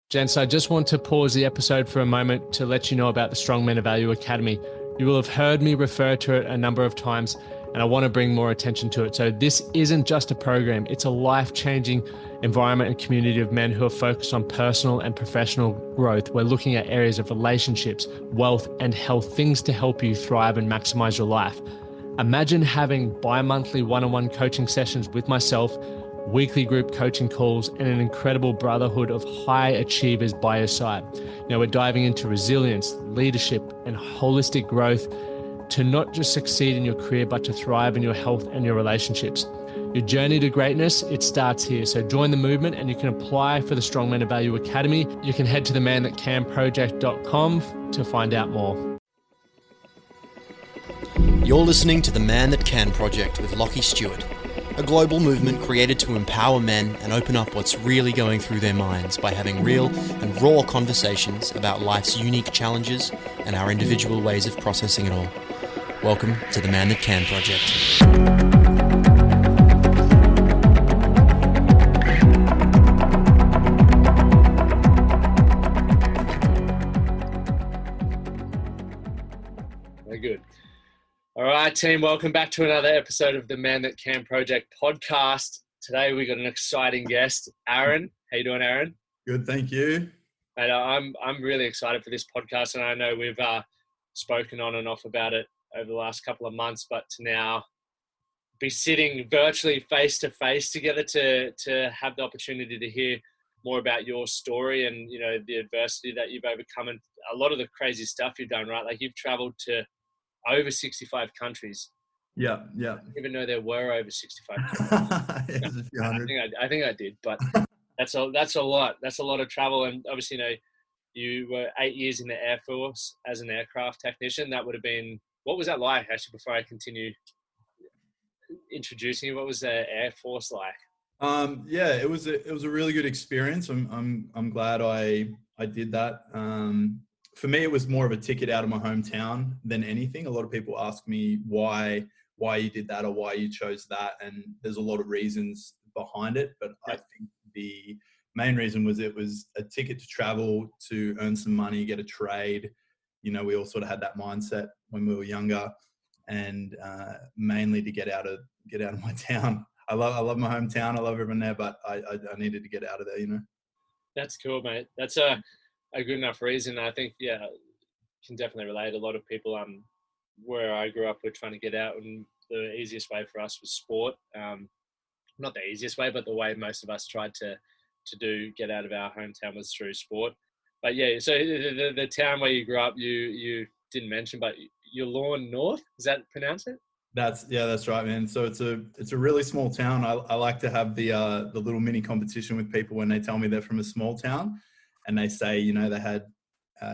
Gents, I just want to pause the episode for a moment to let you know about the Strong Men of Value Academy. You will have heard me refer to it a number of times, and I want to bring more attention to it. So this isn't just a program, it's a life-changing environment and community of men who are focused on personal and professional growth. We're looking at areas of relationships, wealth, and health, things to help you thrive and maximize your life. Imagine having bi-monthly one-on-one coaching sessions with myself, weekly group coaching calls, and an incredible brotherhood of high achievers by your side. Now we're diving into resilience, leadership, and holistic growth to not just succeed in your career, but to thrive in your health and your relationships. Your journey to greatness, it starts here. So join the movement and you can apply for the Strong Men of Value Academy. You can head to themanthatcanproject.com to find out more. You're listening to The Man That Can Project with Lachlan Stuart, a global movement created to empower men and open up what's really going through their minds by having real and raw conversations about life's unique challenges and our individual ways of processing it all. Welcome to The Man That Can Project. Very good. All right, team, welcome back to another episode of the Man That Can Project podcast. Today we got an exciting guest, Aaron. How you doing, Aaron? Good, thank you. And I'm really excited for this podcast, and I know we've spoken on and off about it over the last couple of months, but to now be sitting virtually face to face together to have the opportunity to hear more about your story and the adversity that you've overcome and a lot of the crazy stuff you've done. Right, like you've traveled to over 65 countries. Yeah. I didn't even know there were over 65 countries. There's a few hundred. I think I did, but that's a lot. That's a lot of travel. And obviously, you were 8 years in the Air Force as an aircraft technician. That would have been, what was that like? Actually, before I continue introducing you, what was the Air Force like? Yeah, it was a really good experience. I'm glad I did that. For me, it was more of a ticket out of my hometown than anything. A lot of people ask me why you did that or why you chose that. And there's a lot of reasons behind it. But I think the main reason was it was a ticket to travel, to earn some money, get a trade. We all sort of had that mindset when we were younger, and mainly to get out of my town. I love my hometown. I love everyone there, but I needed to get out of there, That's cool, mate. That's a good enough reason. I think, can definitely relate. A lot of people, where I grew up, were trying to get out, and the easiest way for us was sport. Not the easiest way, but the way most of us tried to get out of our hometown was through sport. But yeah, so the town where you grew up, you didn't mention, but your Lawn North, is that pronounce it? That's right, man. So it's a really small town. I like to have the little mini competition with people when they tell me they're from a small town, and they say they had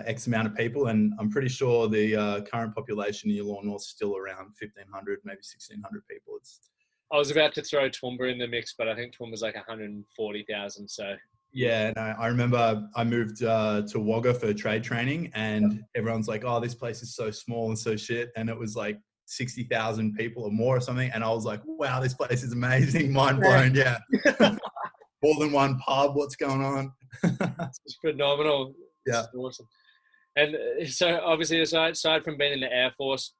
X amount of people, and I'm pretty sure the current population in your Lawn North is still around 1,500, maybe 1,600 people. I was about to throw Toowoomba in the mix, but I think Toowoomba's like 140,000. So yeah, no, I remember I moved to Wagga for trade training, and everyone's like, "Oh, this place is so small and so shit," and it was like 60,000 people or more or something, and I was like, "Wow, this place is amazing, mind blown." Yeah, more than one pub. What's going on? It's phenomenal. Yeah, it's awesome. And so obviously, aside from being in the Air Force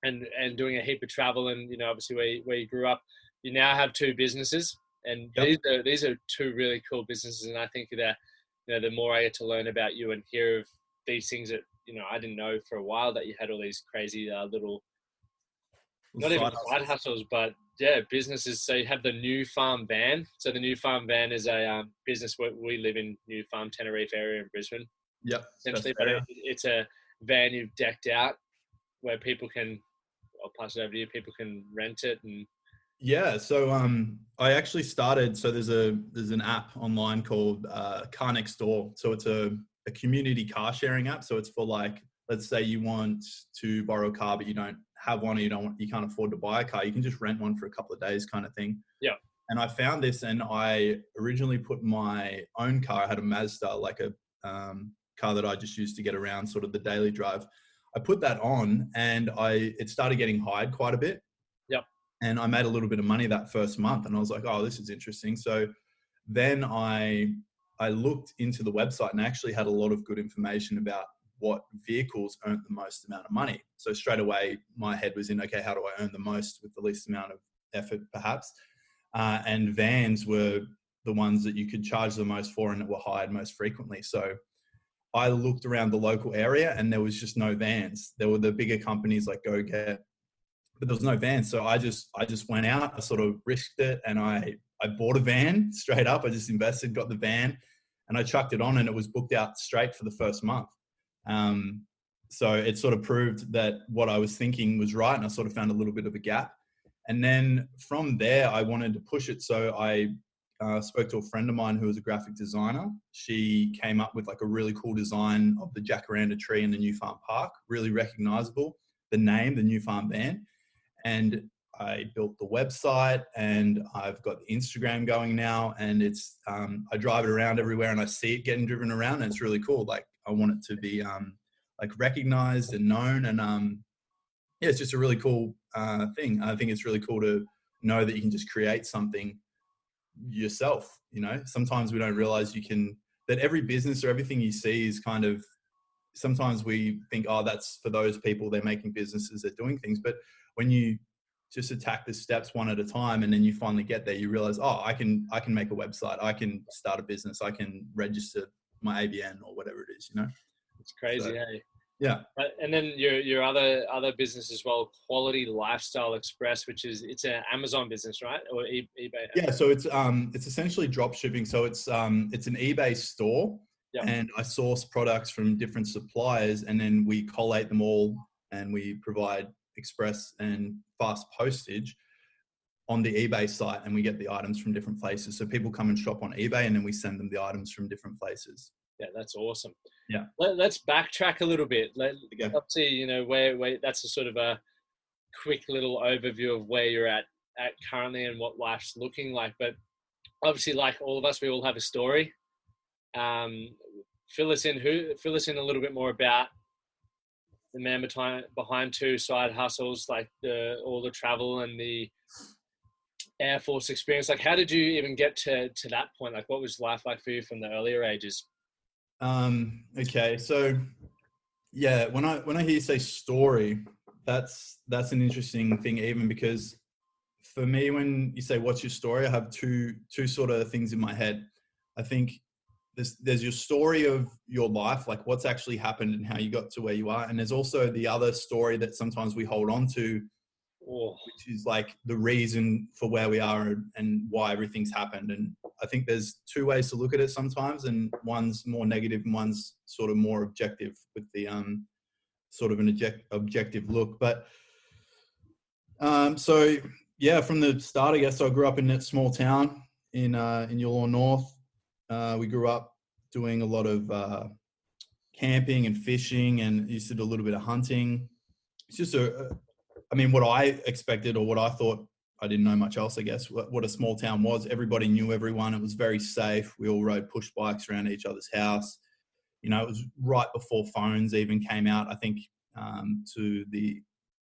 and doing a heap of travel, and obviously where you grew up, you now have two businesses, and these are two really cool businesses. And I think that the more I get to learn about you and hear of these things that I didn't know for a while, that you had all these crazy little not even side hustles, but businesses. So you have the New Farm Van. So the New Farm Van is a business where we live in New Farm, Tenerife area in Brisbane. Yep. Essentially, but it's a van you've decked out where people can, I'll pass it over to you, people can rent it. And yeah, so I actually started, so there's an app online called Car Next Door. So it's a community car sharing app. So it's for, like, let's say you want to borrow a car, but you don't have one, or you can't afford to buy a car. You can just rent one for a couple of days, kind of thing. Yeah. And I found this, and I originally put my own car. I had a Mazda, like a car that I just used to get around, sort of the daily drive. I put that on, and it started getting hired quite a bit. Yep. And I made a little bit of money that first month, and I was like, "Oh, this is interesting." So then I I looked into the website and actually had a lot of good information about what vehicles earned the most amount of money. So straight away, my head was in, okay, how do I earn the most with the least amount of effort, perhaps? And vans were the ones that you could charge the most for and that were hired most frequently. So I looked around the local area and there was just no vans. There were the bigger companies like GoGet, but there was no van. So I just went out, I sort of risked it, and I bought a van straight up. I just invested, got the van, and I chucked it on, and it was booked out straight for the first month. So it sort of proved that what I was thinking was right, and I sort of found a little bit of a gap. And then from there, I wanted to push it. So I spoke to a friend of mine who was a graphic designer. She came up with like a really cool design of the jacaranda tree in the New Farm Park, really recognizable. The name, the New Farm Band. And I built the website, and I've got the Instagram going now, and it's I drive it around everywhere and I see it getting driven around, and it's really cool. Like I want it to be like recognized and known, and yeah, it's just a really cool thing. I think it's really cool to know that you can just create something yourself. You know, sometimes we don't realize that every business or everything you see is kind of, sometimes we think, oh, that's for those people, they're making businesses, they're doing things. But when you just attack the steps one at a time, and then you finally get there, you realize, oh, I can make a website, I can start a business, I can register my ABN or whatever it is, you know. It's crazy, So, hey? Yeah. And then your other business as well, Quality Lifestyle Express, it's an Amazon business, right? Or eBay? Yeah, so it's essentially drop shipping. So it's an eBay store. Yep. And I source products from different suppliers, and then we collate them all, and we provide express and fast postage on the eBay site, and we get the items from different places. So people come and shop on eBay, and then we send them the items from different places. Yeah, that's awesome. Yeah. Let's backtrack a little bit. Let's see, you know, where that's a sort of a quick little overview of where you're at currently and what life's looking like. But obviously, like all of us, we all have a story. Fill us in a little bit more about the man behind two side hustles, like all the travel and the Air Force experience. Like, how did you even get to that point? Like, what was life like for you from the earlier ages? Okay, so yeah, when I hear you say story, that's an interesting thing, even because for me, when you say what's your story, I have two sort of things in my head. I think there's your story of your life, like what's actually happened and how you got to where you are, and there's also the other story that sometimes we hold on to, which is like the reason for where we are and why everything's happened. And I think there's two ways to look at it sometimes, and one's more negative and one's sort of more objective, with the sort of an objective look. But so yeah, from the start, I guess I grew up in that small town in Yallourn North. We grew up doing a lot of camping and fishing, and used to do a little bit of hunting. It's just what I expected, or what I thought. I didn't know much else, I guess, what a small town was. Everybody knew everyone. It was very safe. We all rode push bikes around each other's house. You know, it was right before phones even came out, I think, to the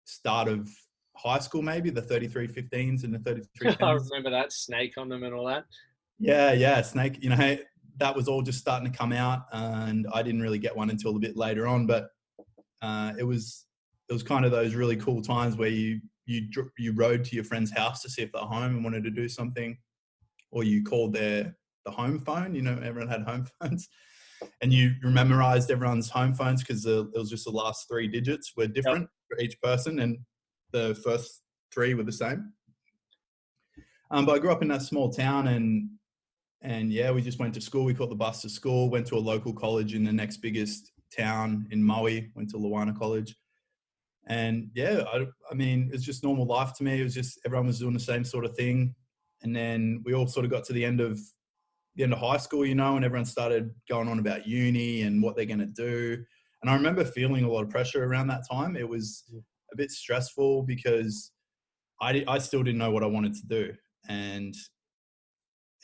start of high school, maybe, the 3315s and the 3310s. I remember that, Snake on them and all that. Yeah, Snake, you know, that was all just starting to come out, and I didn't really get one until a bit later on. But it was kind of those really cool times where you rode to your friend's house to see if they're home and wanted to do something, or you called the home phone. You know, everyone had home phones, and you memorized everyone's home phones because it was just the last three digits were different for each person, and the first three were the same. But I grew up in that small town, and yeah, we just went to school. We caught the bus to school, went to a local college in the next biggest town in Maui, went to Lawana College. And yeah, I mean, it's just normal life to me. It was just, everyone was doing the same sort of thing. And then we all sort of got to the end of high school, you know, and everyone started going on about uni and what they're going to do. And I remember feeling a lot of pressure around that time. It was a bit stressful because I still didn't know what I wanted to do. And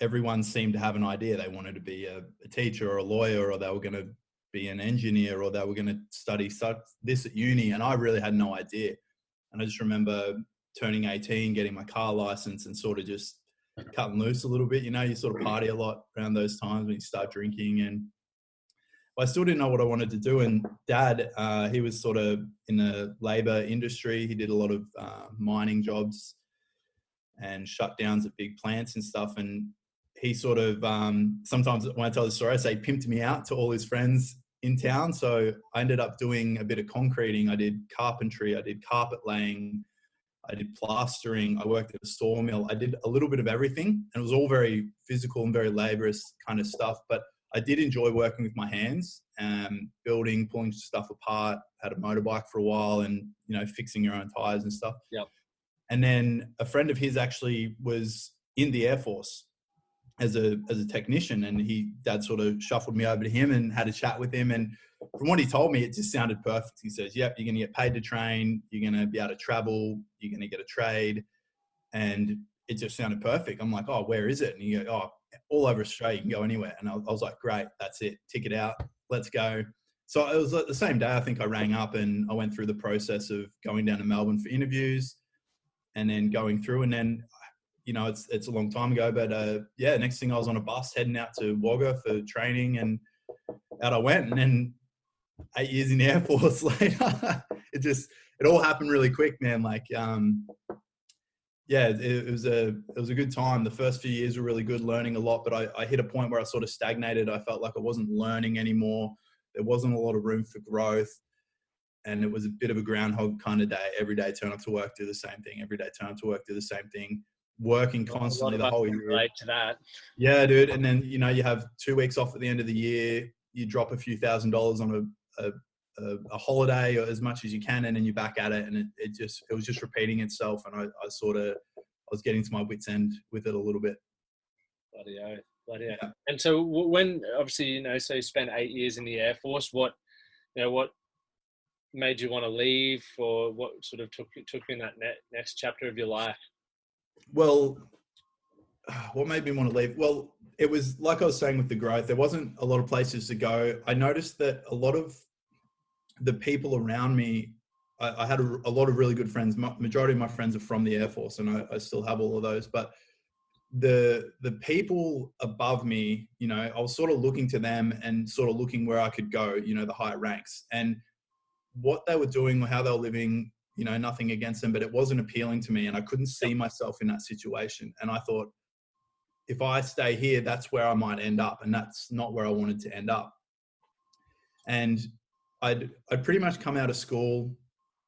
everyone seemed to have an idea. They wanted to be a teacher or a lawyer, or they were going to be an engineer, or they were going to study this at uni. And I really had no idea. And I just remember turning 18, getting my car license, and sort of just cutting loose a little bit. You know, you sort of party a lot around those times when you start drinking, and I still didn't know what I wanted to do. And Dad, he was sort of in the labor industry. He did a lot of mining jobs and shutdowns at big plants and stuff. And he sort of, sometimes when I tell the story, I say pimped me out to all his friends in town. So I ended up doing a bit of concreting. I did carpentry. I did carpet laying. I did plastering. I worked at a sawmill. I did a little bit of everything. And it was all very physical and very laborious kind of stuff. But I did enjoy working with my hands, building, pulling stuff apart, had a motorbike for a while, and, you know, fixing your own tires and stuff. Yep. And then a friend of his actually was in the Air Force as a technician, and Dad sort of shuffled me over to him and had a chat with him. And from what he told me, it just sounded perfect. He says, yep, you're going to get paid to train. You're going to be able to travel. You're going to get a trade. And it just sounded perfect. I'm like, oh, where is it? And he goes, oh, all over Australia, you can go anywhere. And I was like, great, that's it. Ticket out. Let's go. So it was the same day, I think I rang up and I went through the process of going down to Melbourne for interviews and then going through. And then, you know, it's a long time ago, but yeah, next thing I was on a bus heading out to Wagga for training, and out I went. And then 8 years in the Air Force later, it all happened really quick, man. Like, yeah, it was a good time. The first few years were really good, learning a lot, but I hit a point where I sort of stagnated. I felt like I wasn't learning anymore. There wasn't a lot of room for growth. And it was a bit of a groundhog kind of day. Every day turn up to work, do the same thing. Every day turn up to work, do the same thing. Working constantly the whole year. Relate to that. Yeah, dude. And then, you know, you have 2 weeks off at the end of the year. You drop a few $1,000s on a holiday, or as much as you can, and then you're back at it. And it was just repeating itself. And I was getting to my wit's end with it a little bit. Bloody oath. Yeah. And so when, obviously, you know, so you spent 8 years in the Air Force, what made you want to leave, or what sort of took you in that next chapter of your life? Well, what made me want to leave? Well, it was like I was saying with the growth, there wasn't a lot of places to go. I noticed that a lot of the people around me, I had a lot of really good friends. Majority of my friends are from the Air Force, and I still have all of those. But the people above me, you know, I was sort of looking to them and sort of looking where I could go, you know, the higher ranks, and what they were doing or how they were living, you know, nothing against them, but it wasn't appealing to me, and I couldn't see myself in that situation. And I thought, if I stay here, that's where I might end up, and that's not where I wanted to end up. And I'd pretty much come out of school.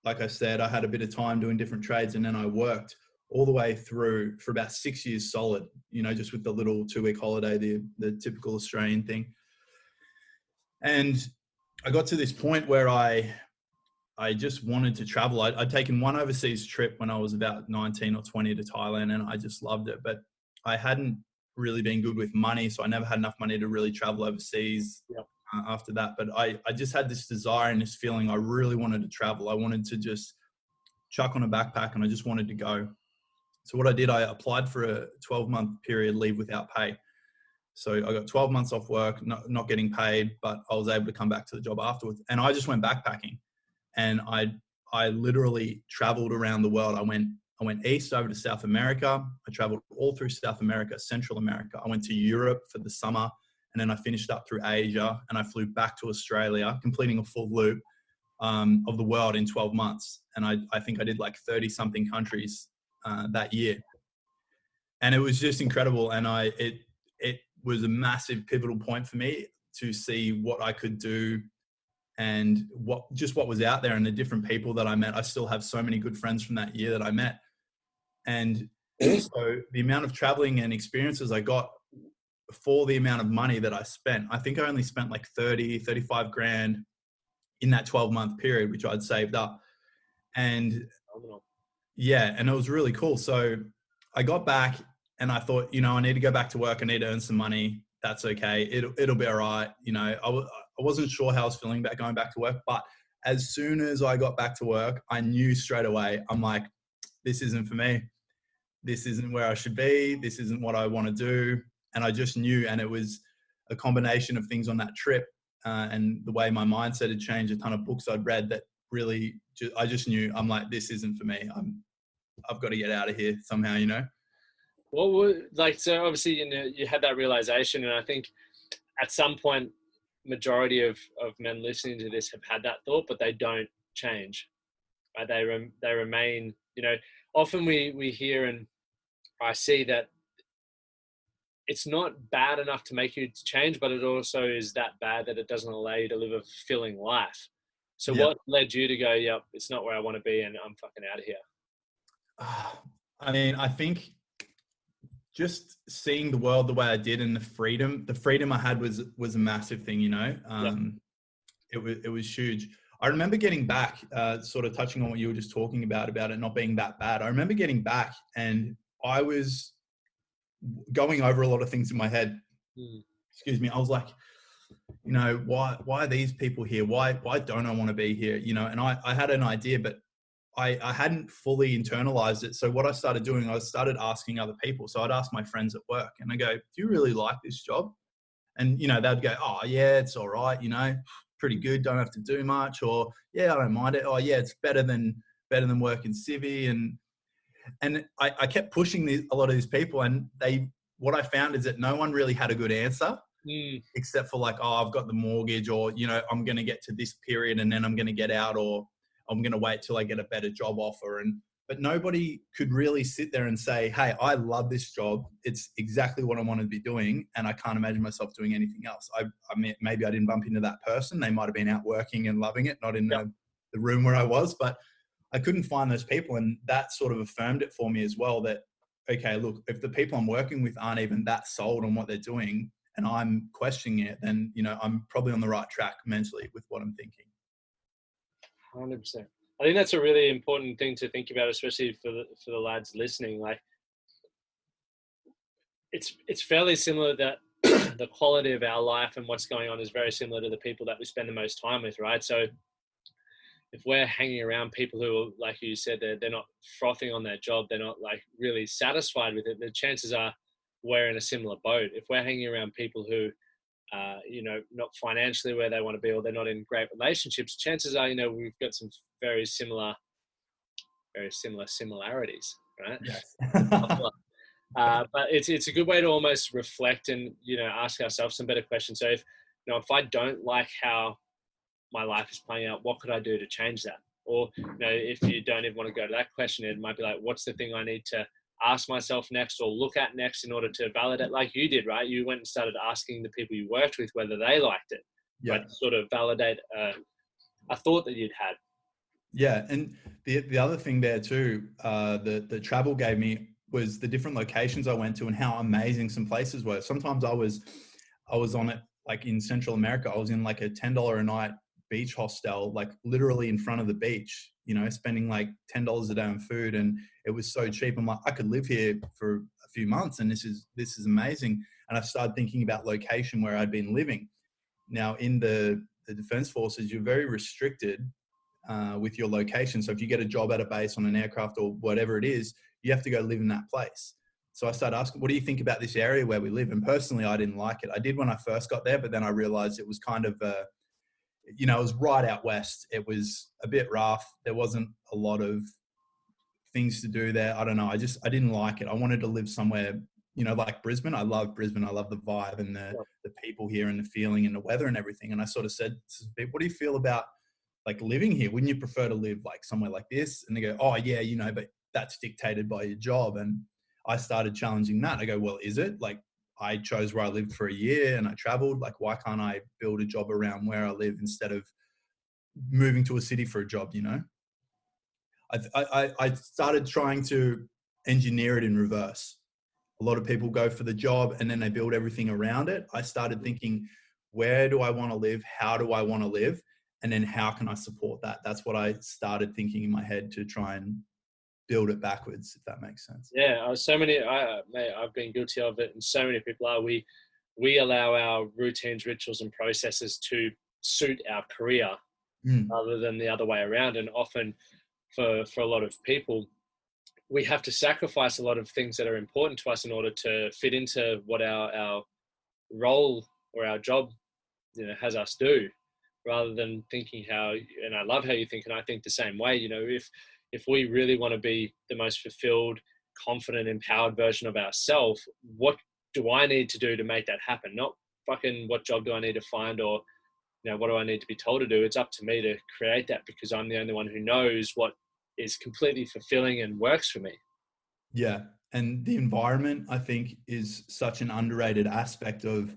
Like I said, I had a bit of time doing different trades, and then I worked all the way through for about 6 years solid, you know, just with the little 2-week holiday, the typical Australian thing. And I got to this point where I just wanted to travel. I'd taken one overseas trip when I was about 19 or 20 to Thailand, and I just loved it. But I hadn't really been good with money, so I never had enough money to really travel overseas. Yep. After that. But I just had this desire and this feeling I really wanted to travel. I wanted to just chuck on a backpack, and I just wanted to go. So what I did, I applied for a 12-month period leave without pay. So I got 12 months off work, not getting paid, but I was able to come back to the job afterwards. And I just went backpacking, and I literally traveled around the world. I went east over to South America. I traveled all through South America, Central America. I went to Europe for the summer, and then I finished up through Asia, and I flew back to Australia, completing a full loop of the world in 12 months. And I think I did like 30 something countries that year. And it was just incredible. And it was a massive pivotal point for me to see what I could do and what was out there and the different people that I met. I still have so many good friends from that year that I met. And also the amount of traveling and experiences I got for the amount of money that I spent. I think I only spent like 35 grand in that 12-month period, which I'd saved up. And yeah, and it was really cool. So I got back and I thought, you know, I need to go back to work. I need to earn some money. That's okay. It'll be all right. You know, I wasn't sure how I was feeling about going back to work, but as soon as I got back to work, I knew straight away, I'm like, this isn't for me. This isn't where I should be. This isn't what I want to do. And I just knew, and it was a combination of things on that trip and the way my mindset had changed, a ton of books I'd read that really, I just knew, I'm like, this isn't for me. I've got to get out of here somehow, you know? What would so obviously you had that realization, and I think at some point majority of men listening to this have had that thought, but they don't change. Right? They remain. Often we hear and I see that it's not bad enough to make you change, but it also is that bad that it doesn't allow you to live a fulfilling life. So Yeah. what led you to go, yep, it's not where I want to be and I'm fucking out of here? I mean, I think just seeing the world the way I did and the freedom I had was a massive thing, Yep. It was huge. I remember getting back, sort of touching on what you were just talking about it not being that bad. I remember getting back and I was going over a lot of things in my head. Excuse me. I was like, why are these people here? Why don't I want to be here? And I had an idea, but I hadn't fully internalized it. So what I started doing, I started asking other people. So I'd ask my friends at work and I go, do you really like this job? And, they'd go, oh yeah, it's all right. Pretty good. Don't have to do much. Or yeah, I don't mind it. Oh yeah, it's better than working civvy. And I kept pushing a lot of these people and what I found is that no one really had a good answer. Except for like, oh, I've got the mortgage, or, I'm going to get to this period and then I'm going to get out, or I'm going to wait till I get a better job offer. But nobody could really sit there and say, hey, I love this job. It's exactly what I want to be doing. And I can't imagine myself doing anything else. I mean, maybe I didn't bump into that person. They might've been out working and loving it, not in the room where I was, but I couldn't find those people. And that sort of affirmed it for me as well, that, okay, look, if the people I'm working with aren't even that sold on what they're doing and I'm questioning it, then, I'm probably on the right track mentally with what I'm thinking. 100%. I think that's a really important thing to think about, especially for the lads listening. Like, it's fairly similar that the quality of our life and what's going on is very similar to the people that we spend the most time with, right? So if we're hanging around people who, like you said, they're not frothing on their job, they're not like really satisfied with it, the chances are we're in a similar boat. If we're hanging around people who not financially where they want to be, or they're not in great relationships, chances are, we've got some very similar similarities, right? Yes. But it's a good way to almost reflect and, ask ourselves some better questions. So if I don't like how my life is playing out, what could I do to change that? Or, if you don't even want to go to that question, it might be like, what's the thing I need to ask myself next or look at next in order to validate, like you did, right? You went and started asking the people you worked with whether they liked it, right? Sort of validate a thought that you'd had. Yeah. And the other thing there too, the travel gave me was the different locations I went to and how amazing some places were. Sometimes I was on it, like in Central America, I was in like a $10 a night beach hostel, like literally in front of the beach, spending like $10 a day on food. And it was so cheap. I'm like, I could live here for a few months and this is amazing. And I started thinking about location where I'd been living. Now in the Defense Forces, you're very restricted with your location. So if you get a job at a base on an aircraft or whatever it is, you have to go live in that place. So I started asking, what do you think about this area where we live? And personally, I didn't like it. I did when I first got there, but then I realized it was kind of, it was right out west. It was a bit rough. There wasn't a lot of things to do there. I don't know. I didn't like it. I wanted to live somewhere, like Brisbane. I love Brisbane. I love the vibe and the people here and the feeling and the weather and everything. And I sort of said, what do you feel about like living here? Wouldn't you prefer to live like somewhere like this? And they go, oh yeah, but that's dictated by your job. And I started challenging that. I go, well, is it? Like, I chose where I lived for a year and I traveled. Like, why can't I build a job around where I live instead of moving to a city for a job? I started trying to engineer it in reverse. A lot of people go for the job and then they build everything around it. I started thinking, where do I want to live? How do I want to live? And then how can I support that? That's what I started thinking in my head to try and build it backwards, if that makes sense. Yeah, I've been guilty of it, and so many people are. We allow our routines, rituals, and processes to suit our career rather than the other way around. And often, for a lot of people, we have to sacrifice a lot of things that are important to us in order to fit into what our role or our job, has us do, rather than thinking how. And I love how you think, and I think the same way. If we really want to be the most fulfilled confident, empowered version of ourselves, what do I need to do to make that happen? Not fucking what job do I need to find, or what do I need to be told to do? It's up to me to create that, because I'm the only one who knows what is completely fulfilling and works for me. Yeah. And the environment, I think, is such an underrated aspect of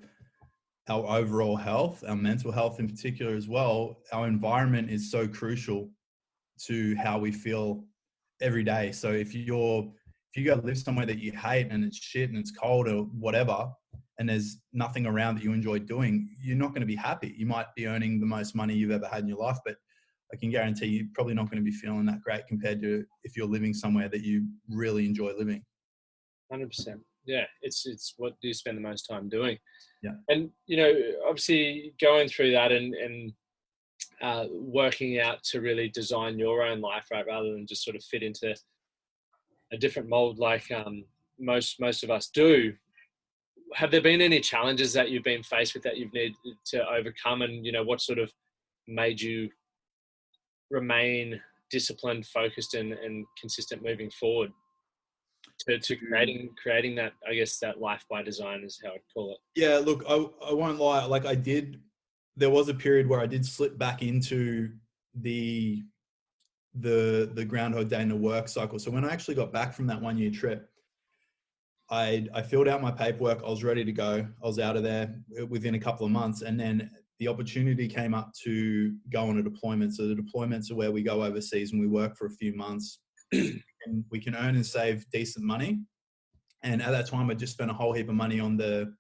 our overall health, our mental health in particular as well. Our environment is so crucial to how we feel every day. So if you go live somewhere that you hate and it's shit and it's cold or whatever, and there's nothing around that you enjoy doing, you're not going to be happy. You might be earning the most money you've ever had in your life, but I can guarantee you're probably not going to be feeling that great compared to if you're living somewhere that you really enjoy living. 100%. Yeah. It's what do you spend the most time doing? Yeah. And, obviously going through that and working out to really design your own life, right? Rather than just sort of fit into a different mold like most of us do. Have there been any challenges that you've been faced with that you've needed to overcome, and what sort of made you remain disciplined, focused, and consistent moving forward to creating that, I guess, that life by design is how I'd call it? Yeah, look, I won't lie. Like there was a period where I did slip back into the Groundhog Day in the work cycle. So when I actually got back from that 1 year trip, I filled out my paperwork. I was ready to go. I was out of there within a couple of months. And then the opportunity came up to go on a deployment. So the deployments are where we go overseas and we work for a few months and we can earn and save decent money. And at that time, I just spent a whole heap of money on the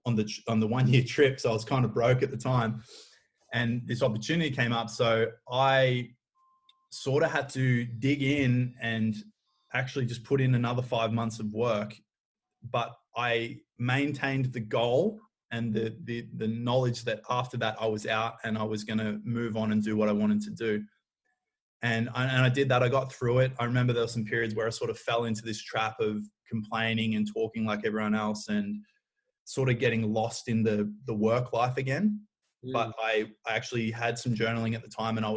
1 year trip. So I was kind of broke at the time. And this opportunity came up. So I sort of had to dig in and actually just put in another 5 months of work, but I maintained the goal and the knowledge that after that I was out and I was going to move on and do what I wanted to do. And I did that. I got through it. I remember there were some periods where I sort of fell into this trap of complaining and talking like everyone else and sort of getting lost in the work life again. But I actually had some journaling at the time, and I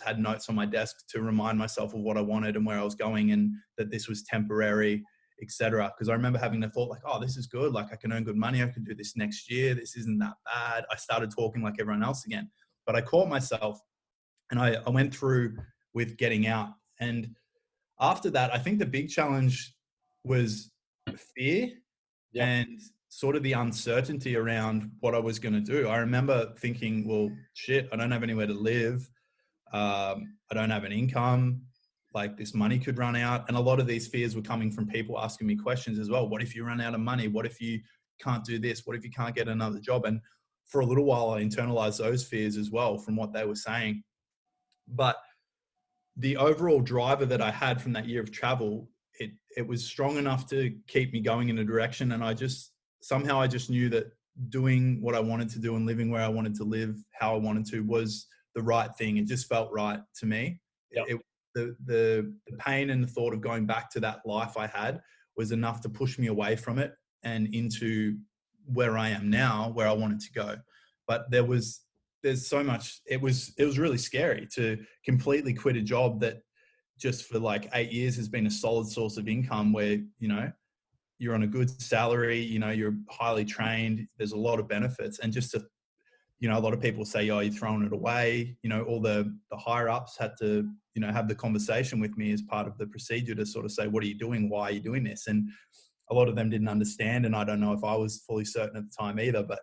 had notes on my desk to remind myself of what I wanted and where I was going, and that this was temporary, etc. Because I remember having the thought like, oh, this is good. Like I can earn good money. I can do this next year. This isn't that bad. I started talking like everyone else again, but I caught myself, and I went through with getting out. And after that, I think the big challenge was fear. Yeah. And sort of the uncertainty around what I was going to do. I remember thinking, well, shit, I don't have anywhere to live. I don't have an income. Like this money could run out. And a lot of these fears were coming from people asking me questions as well. What if you run out of money? What if you can't do this? What if you can't get another job? And for a little while, I internalized those fears as well from what they were saying. But the overall driver that I had from that year of travel, it was strong enough to keep me going in a direction. And I just knew that doing what I wanted to do and living where I wanted to live, how I wanted to, was the right thing. It just felt right to me. Yep. The pain and the thought of going back to that life I had was enough to push me away from it and into where I am now, where I wanted to go. But there's so much, it was really scary to completely quit a job that just for like 8 years has been a solid source of income where, you're on a good salary, you're highly trained, there's a lot of benefits. And just to, a lot of people say, oh, you're throwing it away. All the higher ups had to, have the conversation with me as part of the procedure to sort of say, what are you doing? Why are you doing this? And a lot of them didn't understand. And I don't know if I was fully certain at the time either, but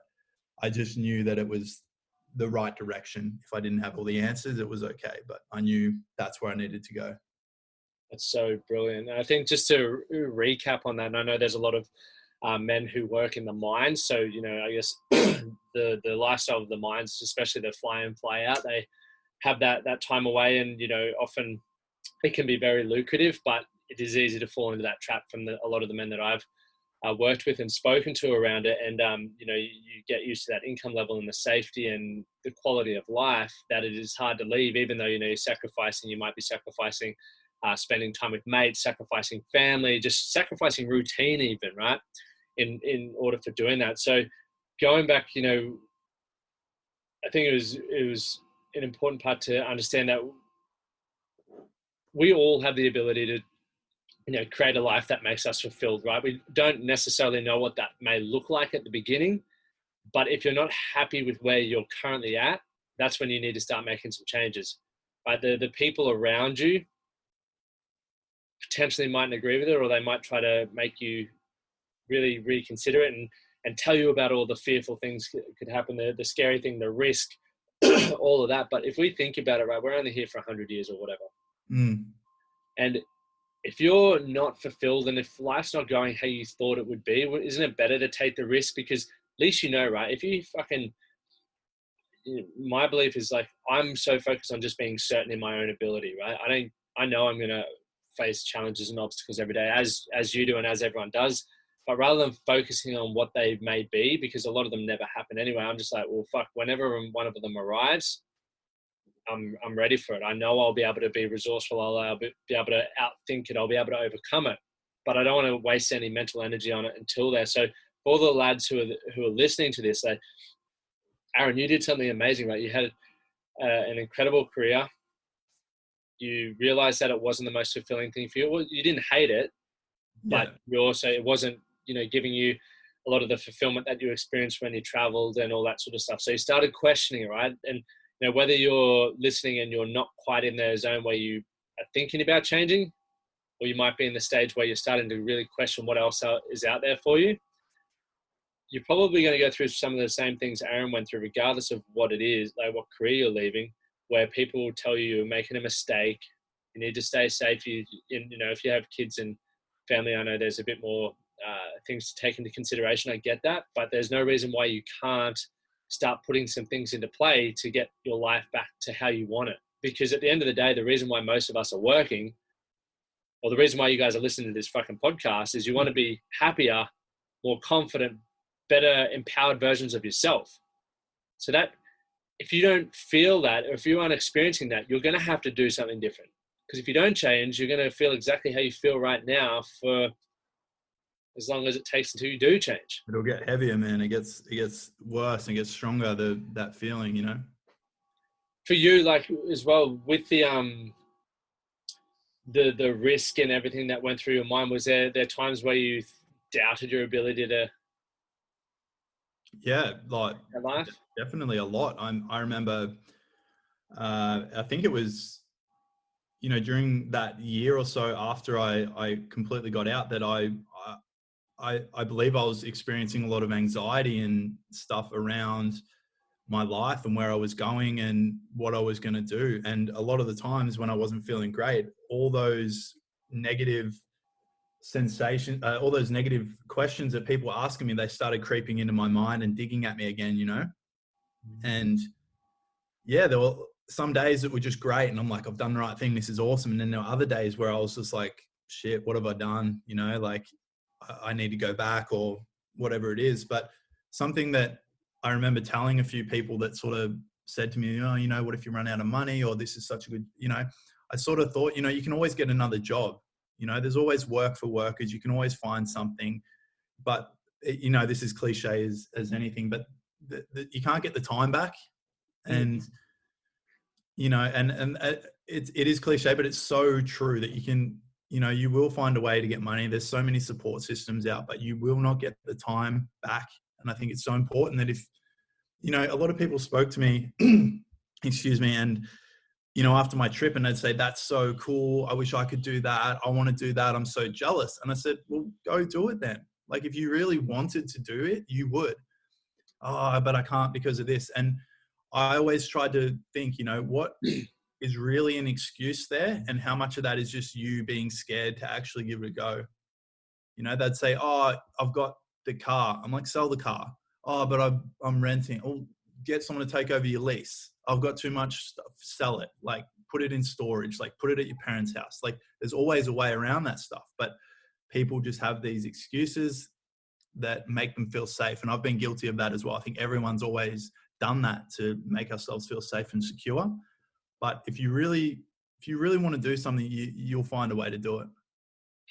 I just knew that it was the right direction. If I didn't have all the answers, it was okay. But I knew that's where I needed to go. That's so brilliant. And I think just to recap on that, and I know there's a lot of men who work in the mines. So, I guess the lifestyle of the mines, especially the fly in, fly out, they have that time away, and, often it can be very lucrative, but it is easy to fall into that trap from a lot of the men that I've worked with and spoken to around it. And, you get used to that income level and the safety and the quality of life that it is hard to leave, even though, you're sacrificing, you might be sacrificing spending time with mates, sacrificing family, just sacrificing routine even, right? In order for doing that. So going back, I think it was an important part to understand that we all have the ability to create a life that makes us fulfilled, right? We don't necessarily know what that may look like at the beginning, but if you're not happy with where you're currently at, that's when you need to start making some changes, right? The people around you potentially mightn't agree with it, or they might try to make you really reconsider it and tell you about all the fearful things that could happen, the scary thing, the risk, all of that. But if we think about it, right, we're only here for 100 years or whatever. And if you're not fulfilled and if life's not going how you thought it would be, isn't it better to take the risk? Because at least right? If you fucking, my belief is like, I'm so focused on just being certain in my own ability, right? I know I'm going to face challenges and obstacles every day, as you do and as everyone does. But rather than focusing on what they may be, because a lot of them never happen anyway, I'm just like, well, fuck, whenever one of them arrives, I'm ready for it. I know I'll be able to be resourceful. I'll be able to outthink it. I'll be able to overcome it. But I don't want to waste any mental energy on it until there. So for all the lads who are listening to this, Aaron, you did something amazing, right? You had an incredible career. You realized that it wasn't the most fulfilling thing for you. Well, you didn't hate it, but it wasn't, giving you a lot of the fulfillment that you experienced when you traveled and all that sort of stuff. So you started questioning it, right? And whether you're listening and you're not quite in the zone where you are thinking about changing, or you might be in the stage where you're starting to really question what else is out there for you, you're probably going to go through some of the same things Aaron went through, regardless of what it is, like what career you're leaving, where people will tell you you're making a mistake, you need to stay safe. If you have kids and family, I know there's a bit more things to take into consideration. I get that, but there's no reason why you can't start putting some things into play to get your life back to how you want it. Because at the end of the day, the reason why most of us are working, or the reason why you guys are listening to this fucking podcast, is you want to be happier, more confident, better empowered versions of yourself. So that if you don't feel that, or if you aren't experiencing that, you're going to have to do something different. Because if you don't change, you're going to feel exactly how you feel right now for as long as it takes until you do change. It'll get heavier, man. It gets worse and gets stronger. That feeling, For you, like as well, with the risk and everything that went through your mind, was there times where you doubted your ability to? Yeah, like life? Definitely a lot. I remember. I think it was, during that year or so after I completely got out, that I believe I was experiencing a lot of anxiety and stuff around my life and where I was going and what I was going to do. And a lot of the times when I wasn't feeling great, all those negative sensations, all those negative questions that people were asking me, they started creeping into my mind and digging at me again, And yeah, there were some days that were just great. And I'm like, I've done the right thing. This is awesome. And then there were other days where I was just like, shit, what have I done? Like I need to go back or whatever it is. But something that I remember telling a few people that sort of said to me, what if you run out of money, or this is such a good, I sort of thought, you can always get another job. There's always work for workers. You can always find something, but this is cliche as anything, but you can't get the time back. And, it is cliche, but it's so true that you can, you will find a way to get money. There's so many support systems out, but you will not get the time back. And I think it's so important that if, a lot of people spoke to me, excuse me, and, after my trip, and they'd say, that's so cool. I wish I could do that. I want to do that. I'm so jealous. And I said, well, go do it then. Like, if you really wanted to do it, you would. Oh, but I can't because of this. And I always tried to think, what is really an excuse there, and how much of that is just you being scared to actually give it a go. They'd say, oh, I've got the car. I'm like, sell the car. Oh, but I'm renting. Oh, get someone to take over your lease. I've got too much stuff. Sell it. Like, put it in storage. Like, put it at your parents' house. Like, there's always a way around that stuff. But people just have these excuses that make them feel safe. And I've been guilty of that as well. I think everyone's always done that to make ourselves feel safe and secure. But if you really want to do something, you'll find a way to do it.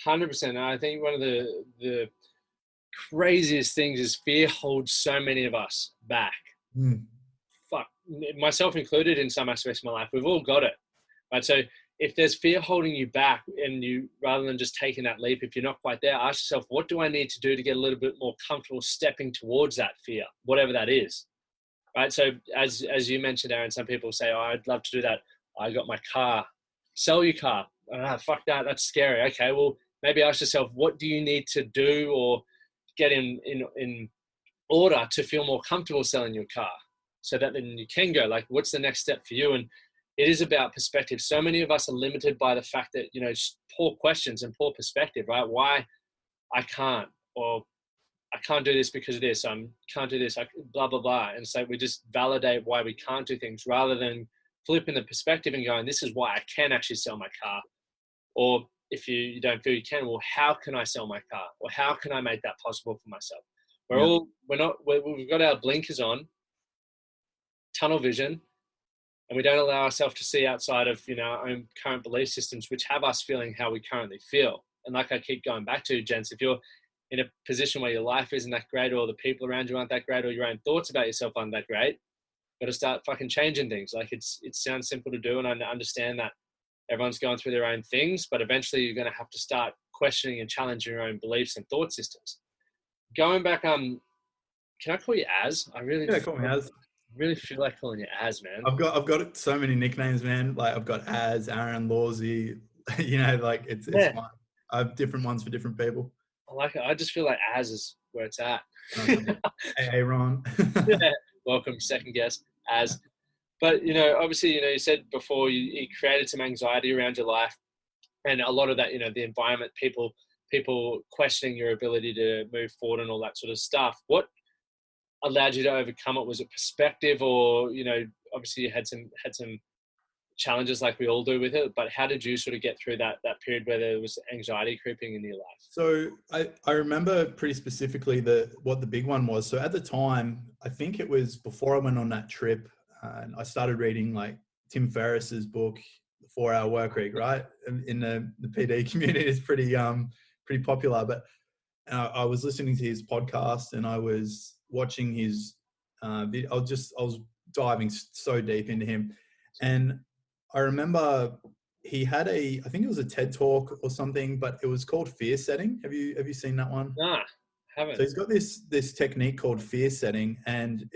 100%. I think one of the craziest things is fear holds so many of us back. Fuck, myself included in some aspects of my life. We've all got it, right? So if there's fear holding you back, and you, rather than just taking that leap, if you're not quite there, ask yourself, what do I need to do to get a little bit more comfortable stepping towards that fear, whatever that is, right? So as you mentioned, Aaron, some people say, oh, I'd love to do that. I got my car. Sell your car. Fuck that. That's scary. Okay, well, maybe ask yourself, what do you need to do or get in order to feel more comfortable selling your car, so that then you can go, like, what's the next step for you? And it is about perspective. So many of us are limited by the fact that, poor questions and poor perspective, right? Why I can't, or I can't do this because of this. I can't do this, blah, blah, blah. And so we just validate why we can't do things, rather than flipping the perspective and going, this is why I can actually sell my car. Or if you don't feel you can, well, how can I sell my car? Or how can I make that possible for myself? We've got our blinkers on, tunnel vision, and we don't allow ourselves to see outside of, our own current belief systems, which have us feeling how we currently feel. And like I keep going back to, gents, if you're in a position where your life isn't that great, or the people around you aren't that great, or your own thoughts about yourself aren't that great, got to start fucking changing things. Like, it sounds simple to do, and I understand that everyone's going through their own things, but eventually you're going to have to start questioning and challenging your own beliefs and thought systems. Going back, can I call you Az? Call me Az. I really feel like calling you Az, man. I've got so many nicknames, man. Like, I've got Az, Aaron, Lawsy. It's fun. I have different ones for different people. I like it. I just feel like Az is where it's at. Hey, Ron. Yeah. Welcome, second guest, Az. But, obviously, you said before you created some anxiety around your life, and a lot of that, the environment, people questioning your ability to move forward and all that sort of stuff. What allowed you to overcome it? Was it perspective, or, obviously you had some challenges like we all do with it, but how did you sort of get through that period where there was anxiety creeping into your life? So I remember pretty specifically what the big one was. So at the time, I think it was before I went on that trip, and I started reading like Tim Ferriss's book, The 4-Hour Workweek, right? In the PD community, it's pretty popular. But I was listening to his podcast, and I was watching his video. I was diving so deep into him, and I remember he had I think it was a TED talk or something, but it was called fear setting. Have you seen that one? Nah, haven't. So he's got this technique called fear setting, and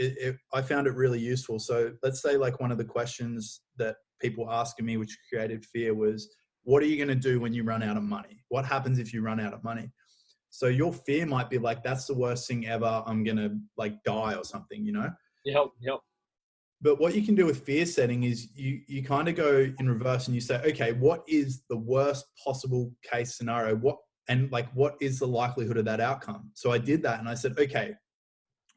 I found it really useful. So let's say, like, one of the questions that people asking me, which created fear, was, what are you going to do when you run out of money? What happens if you run out of money? So your fear might be like, that's the worst thing ever. I'm going to like die or something, Yep. But what you can do with fear setting is you kind of go in reverse, and you say, okay, what is the worst possible case scenario? What is the likelihood of that outcome? So I did that, and I said, okay,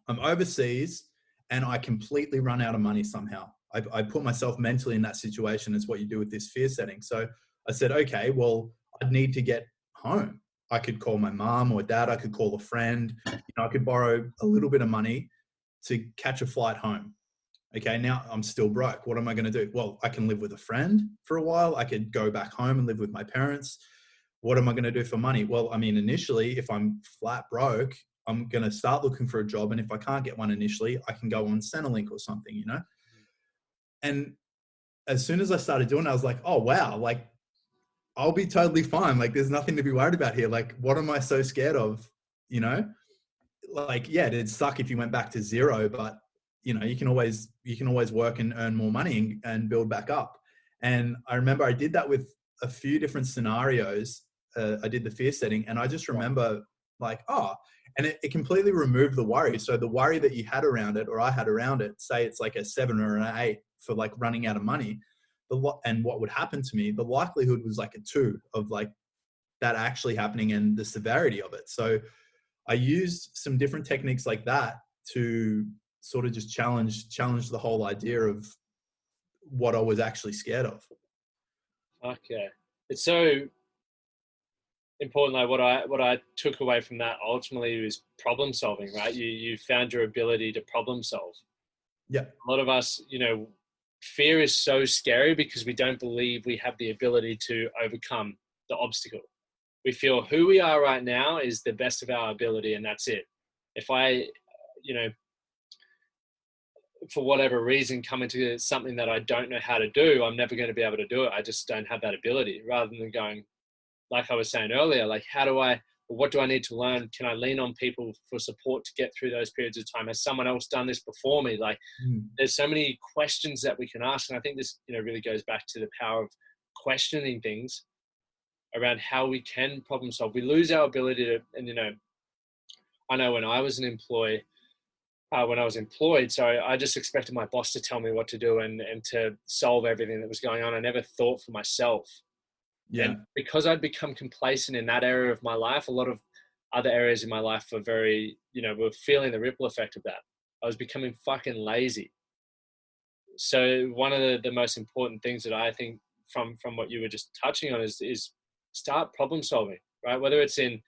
I'm overseas and I completely run out of money somehow. I put myself mentally in that situation. Is what you do with this fear setting. So I said, okay, well, I'd need to get home. I could call my mom or dad. I could call a friend. I could borrow a little bit of money to catch a flight home. Okay, now I'm still broke. What am I going to do? Well, I can live with a friend for a while. I could go back home and live with my parents. What am I going to do for money? Well, I mean, initially, if I'm flat broke, I'm going to start looking for a job. And if I can't get one initially, I can go on Centrelink or something, And as soon as I started doing it, I was like, oh, wow, like, I'll be totally fine. Like, there's nothing to be worried about here. Like, what am I so scared of? Like, yeah, it'd suck if you went back to zero, but you can always work and earn more money and build back up. And I remember I did that with a few different scenarios. I did the fear setting, and I just remember like, and it completely removed the worry. So the worry that you had around it, or I had around it, say it's like a 7 or an 8 for like running out of money, and what would happen to me, the likelihood was like a 2 of like that actually happening, and the severity of it. So I used some different techniques like that to sort of just challenge the whole idea of what I was actually scared of. Okay. It's so important. Like, what I took away from that ultimately was problem solving, right? You found your ability to problem solve. Yeah. A lot of us, fear is so scary because we don't believe we have the ability to overcome the obstacle. We feel who we are right now is the best of our ability, and that's it. If I, for whatever reason, come into something that I don't know how to do, I'm never going to be able to do it. I just don't have that ability. Rather than going, like I was saying earlier, like what do I need to learn? Can I lean on people for support to get through those periods of time? Has someone else done this before me? Like there's so many questions that we can ask. And I think this, really goes back to the power of questioning things around how we can problem solve. We lose our ability to, and I know when I was employed, so I just expected my boss to tell me what to do and to solve everything that was going on. I never thought for myself. Yeah. And because I'd become complacent in that area of my life, a lot of other areas in my life were very, were feeling the ripple effect of that. I was becoming fucking lazy. So one of the most important things that I think from what you were just touching on is start problem solving, right? Whether it's in,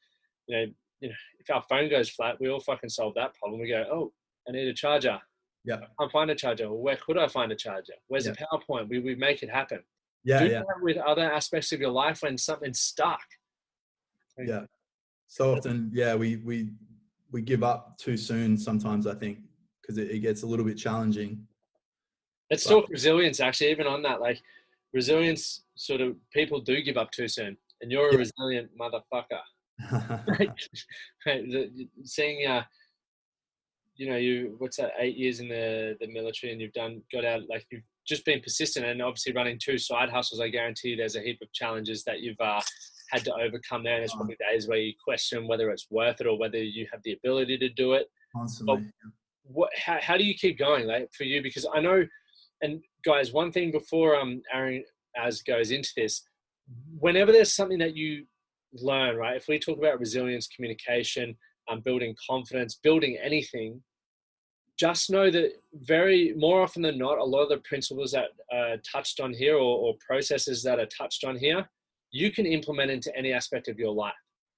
if our phone goes flat, we all fucking solve that problem. We go, oh, I need a charger. Yeah. I can't find a charger. Well, where could I find a charger? Where's the PowerPoint? We make it happen. Yeah. Do that with other aspects of your life when something's stuck. Yeah. So often, we give up too soon sometimes, I think, because it gets a little bit challenging. Let's talk resilience, actually, even on that. Like resilience, sort of people do give up too soon. And you're a resilient motherfucker. Seeing, what's that, 8 years in the military, and you've got out, like you've just been persistent and obviously running 2 side hustles. I guarantee there's a heap of challenges that you've had to overcome there. And there's probably days where you question whether it's worth it or whether you have the ability to do it. Constantly. How do you keep going, like for you? Because I know, and guys, one thing before Aaron as goes into this, whenever there's something that you learn, right? If we talk about resilience, communication, building confidence, building anything, just know that more often than not, a lot of the principles that are touched on here or processes that are touched on here, you can implement into any aspect of your life.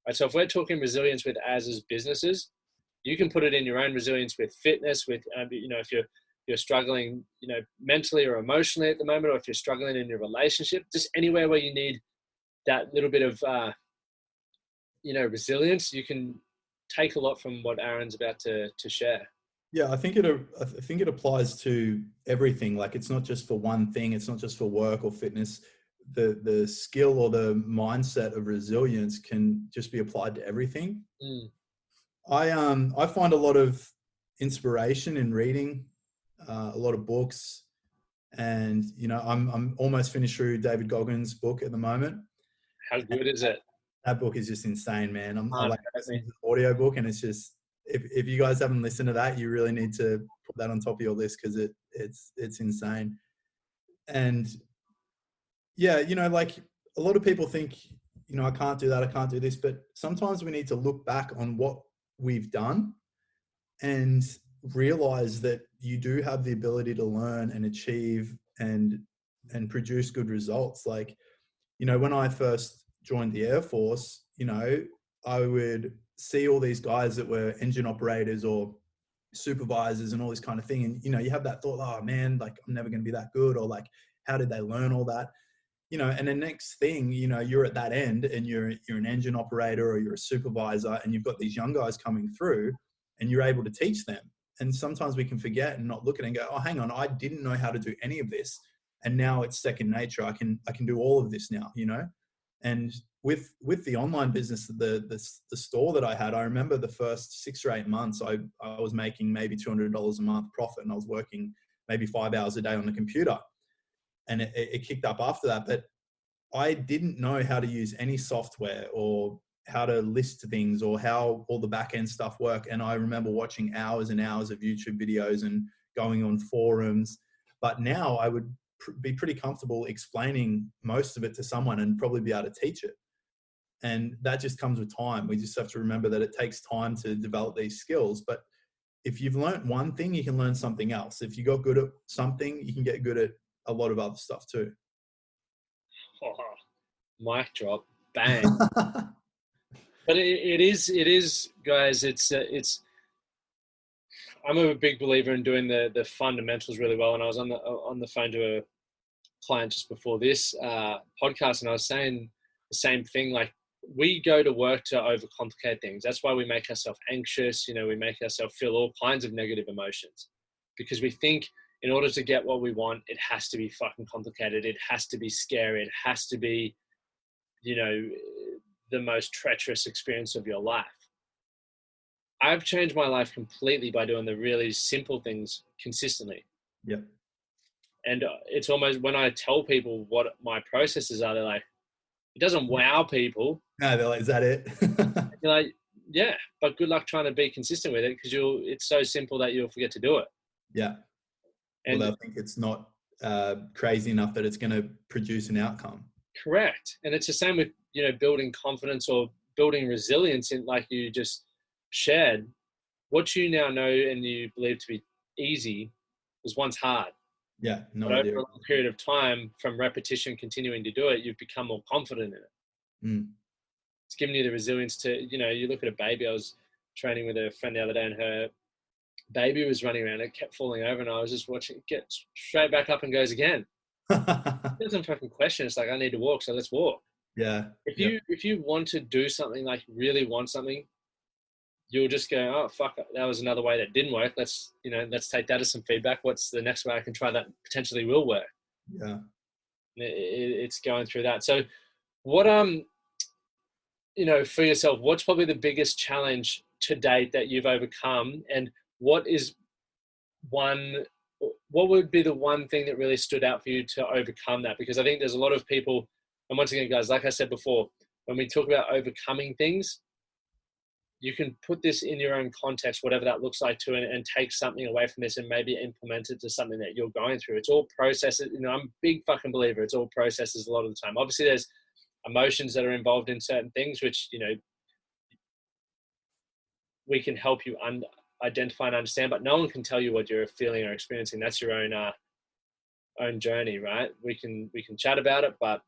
Right? So if we're talking resilience with as businesses, you can put it in your own resilience with fitness, with, if you're struggling, mentally or emotionally at the moment, or if you're struggling in your relationship, just anywhere where you need that little bit of, resilience, you can take a lot from what Aaron's about to share. Yeah, I think it applies to everything. Like it's not just for one thing. It's not just for work or fitness. The skill or the mindset of resilience can just be applied to everything. I find a lot of inspiration in reading a lot of books, and I'm almost finished through David Goggins' book at the moment. How good is it? That book is just insane, man. I like listening to the audio book, and it's just, if you guys haven't listened to that, you really need to put that on top of your list because it's insane. And like a lot of people think, I can't do that, I can't do this, but sometimes we need to look back on what we've done and realize that you do have the ability to learn and achieve and produce good results. Like, when I first joined the Air Force, I would see all these guys that were engine operators or supervisors and all this kind of thing. And, you have that thought, oh man, like I'm never going to be that good. Or like, how did they learn all that? And the next thing, you're at that end and you're an engine operator or you're a supervisor and you've got these young guys coming through and you're able to teach them. And sometimes we can forget and not look at it and go, oh, hang on, I didn't know how to do any of this. And now it's second nature. I can do all of this now, And with the online business, the store that I had, I remember the first 6 or 8 months, I was making maybe $200 a month profit, and I was working maybe 5 hours a day on the computer. And it kicked up after that. But I didn't know how to use any software or how to list things or how all the back end stuff work. And I remember watching hours and hours of YouTube videos and going on forums. But now I would be pretty comfortable explaining most of it to someone and probably be able to teach it. And that just comes with time. We just have to remember that it takes time to develop these skills. But if you've learned one thing, you can learn something else. If you got good at something, you can get good at a lot of other stuff too. Oh, mic drop, bang. But it is, guys. It's. I'm a big believer in doing the fundamentals really well. And I was on the phone to a client just before this podcast, and I was saying the same thing. Like, we go to work to overcomplicate things. That's why we make ourselves anxious. We make ourselves feel all kinds of negative emotions because we think in order to get what we want, it has to be fucking complicated. It has to be scary. It has to be, you know, the most treacherous experience of your life. I've changed my life completely by doing the really simple things consistently. Yep. And it's almost, when I tell people what my processes are, they're like, it doesn't wow people. No, they're like, is that it? You're like, yeah, but good luck trying to be consistent with it, because it's so simple that you'll forget to do it. Yeah. And well, I think it's not crazy enough that it's going to produce an outcome. correct. And it's the same with, you know, building confidence or building resilience in, like you just shared. What you now know and you believe to be easy was once hard. Yeah, no but idea. over a long period of time, from repetition, continuing to do it, you've become more confident in it. Mm. It's giving you the resilience to, you know, you look at a baby. I was training with a friend the other day, and her baby was running around. It kept falling over, and I was just watching it get straight back up and goes again. It doesn't fucking question. It's like, I need to walk, so let's walk. Yeah. If you want to do something, like really want something, you'll just go, oh fuck, that was another way that didn't work. Let's take that as some feedback. What's the next way I can try that potentially will work? Yeah. It's going through that. So what, you know, for yourself, what's probably the biggest challenge to date that you've overcome, and what would be the one thing that really stood out for you to overcome that? Because I think there's a lot of people, and once again, guys, like I said before, when we talk about overcoming things, you can put this in your own context, whatever that looks like, to and take something away from this and maybe implement it to something that you're going through. It's all processes. You know, I'm a big fucking believer. It's all processes a lot of the time. Obviously, there's emotions that are involved in certain things, which, you know, we can help you identify and understand, but no one can tell you what you're feeling or experiencing. That's your own journey, right? We can chat about it, but,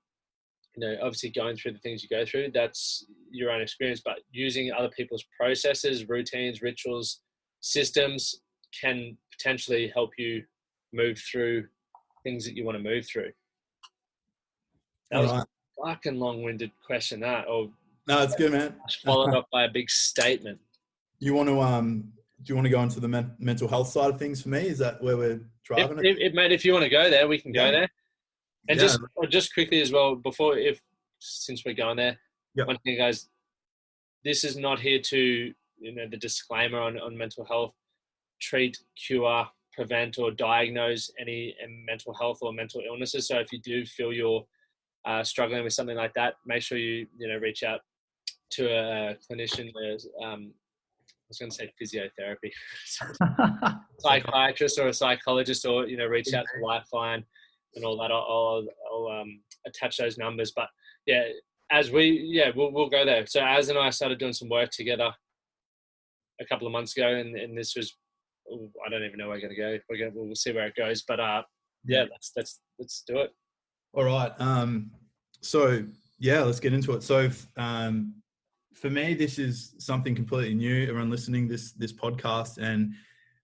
you know, obviously going through the things you go through, that's your own experience. But using other people's processes, routines, rituals, systems can potentially help you move through things that you want to move through. That was a fucking long-winded question, that, or no, it's good, man. Followed up by a big statement. You want to do you want to go into the mental health side of things for me? Is that where we're driving it? Mate, if you want to go there, we can go there. And Yeah. just quickly as well, since we're going there, Yep. one thing, guys, this is not here to, you know, the disclaimer on mental health, treat, cure, prevent, or diagnose any mental health or mental illnesses. So if you do feel you're struggling with something like that, make sure you reach out to a clinician. I was going to say physiotherapy, psychiatrist or a psychologist, or, you know, reach out to Lifeline and all that. I'll attach those numbers. But yeah, we'll go there. So Az and I started doing some work together a couple of months ago, and this was, I don't even know where we're going to go. We'll see where it goes. But yeah, let's do it. All right. So yeah, let's get into it. So for me, this is something completely new. Everyone listening this podcast, and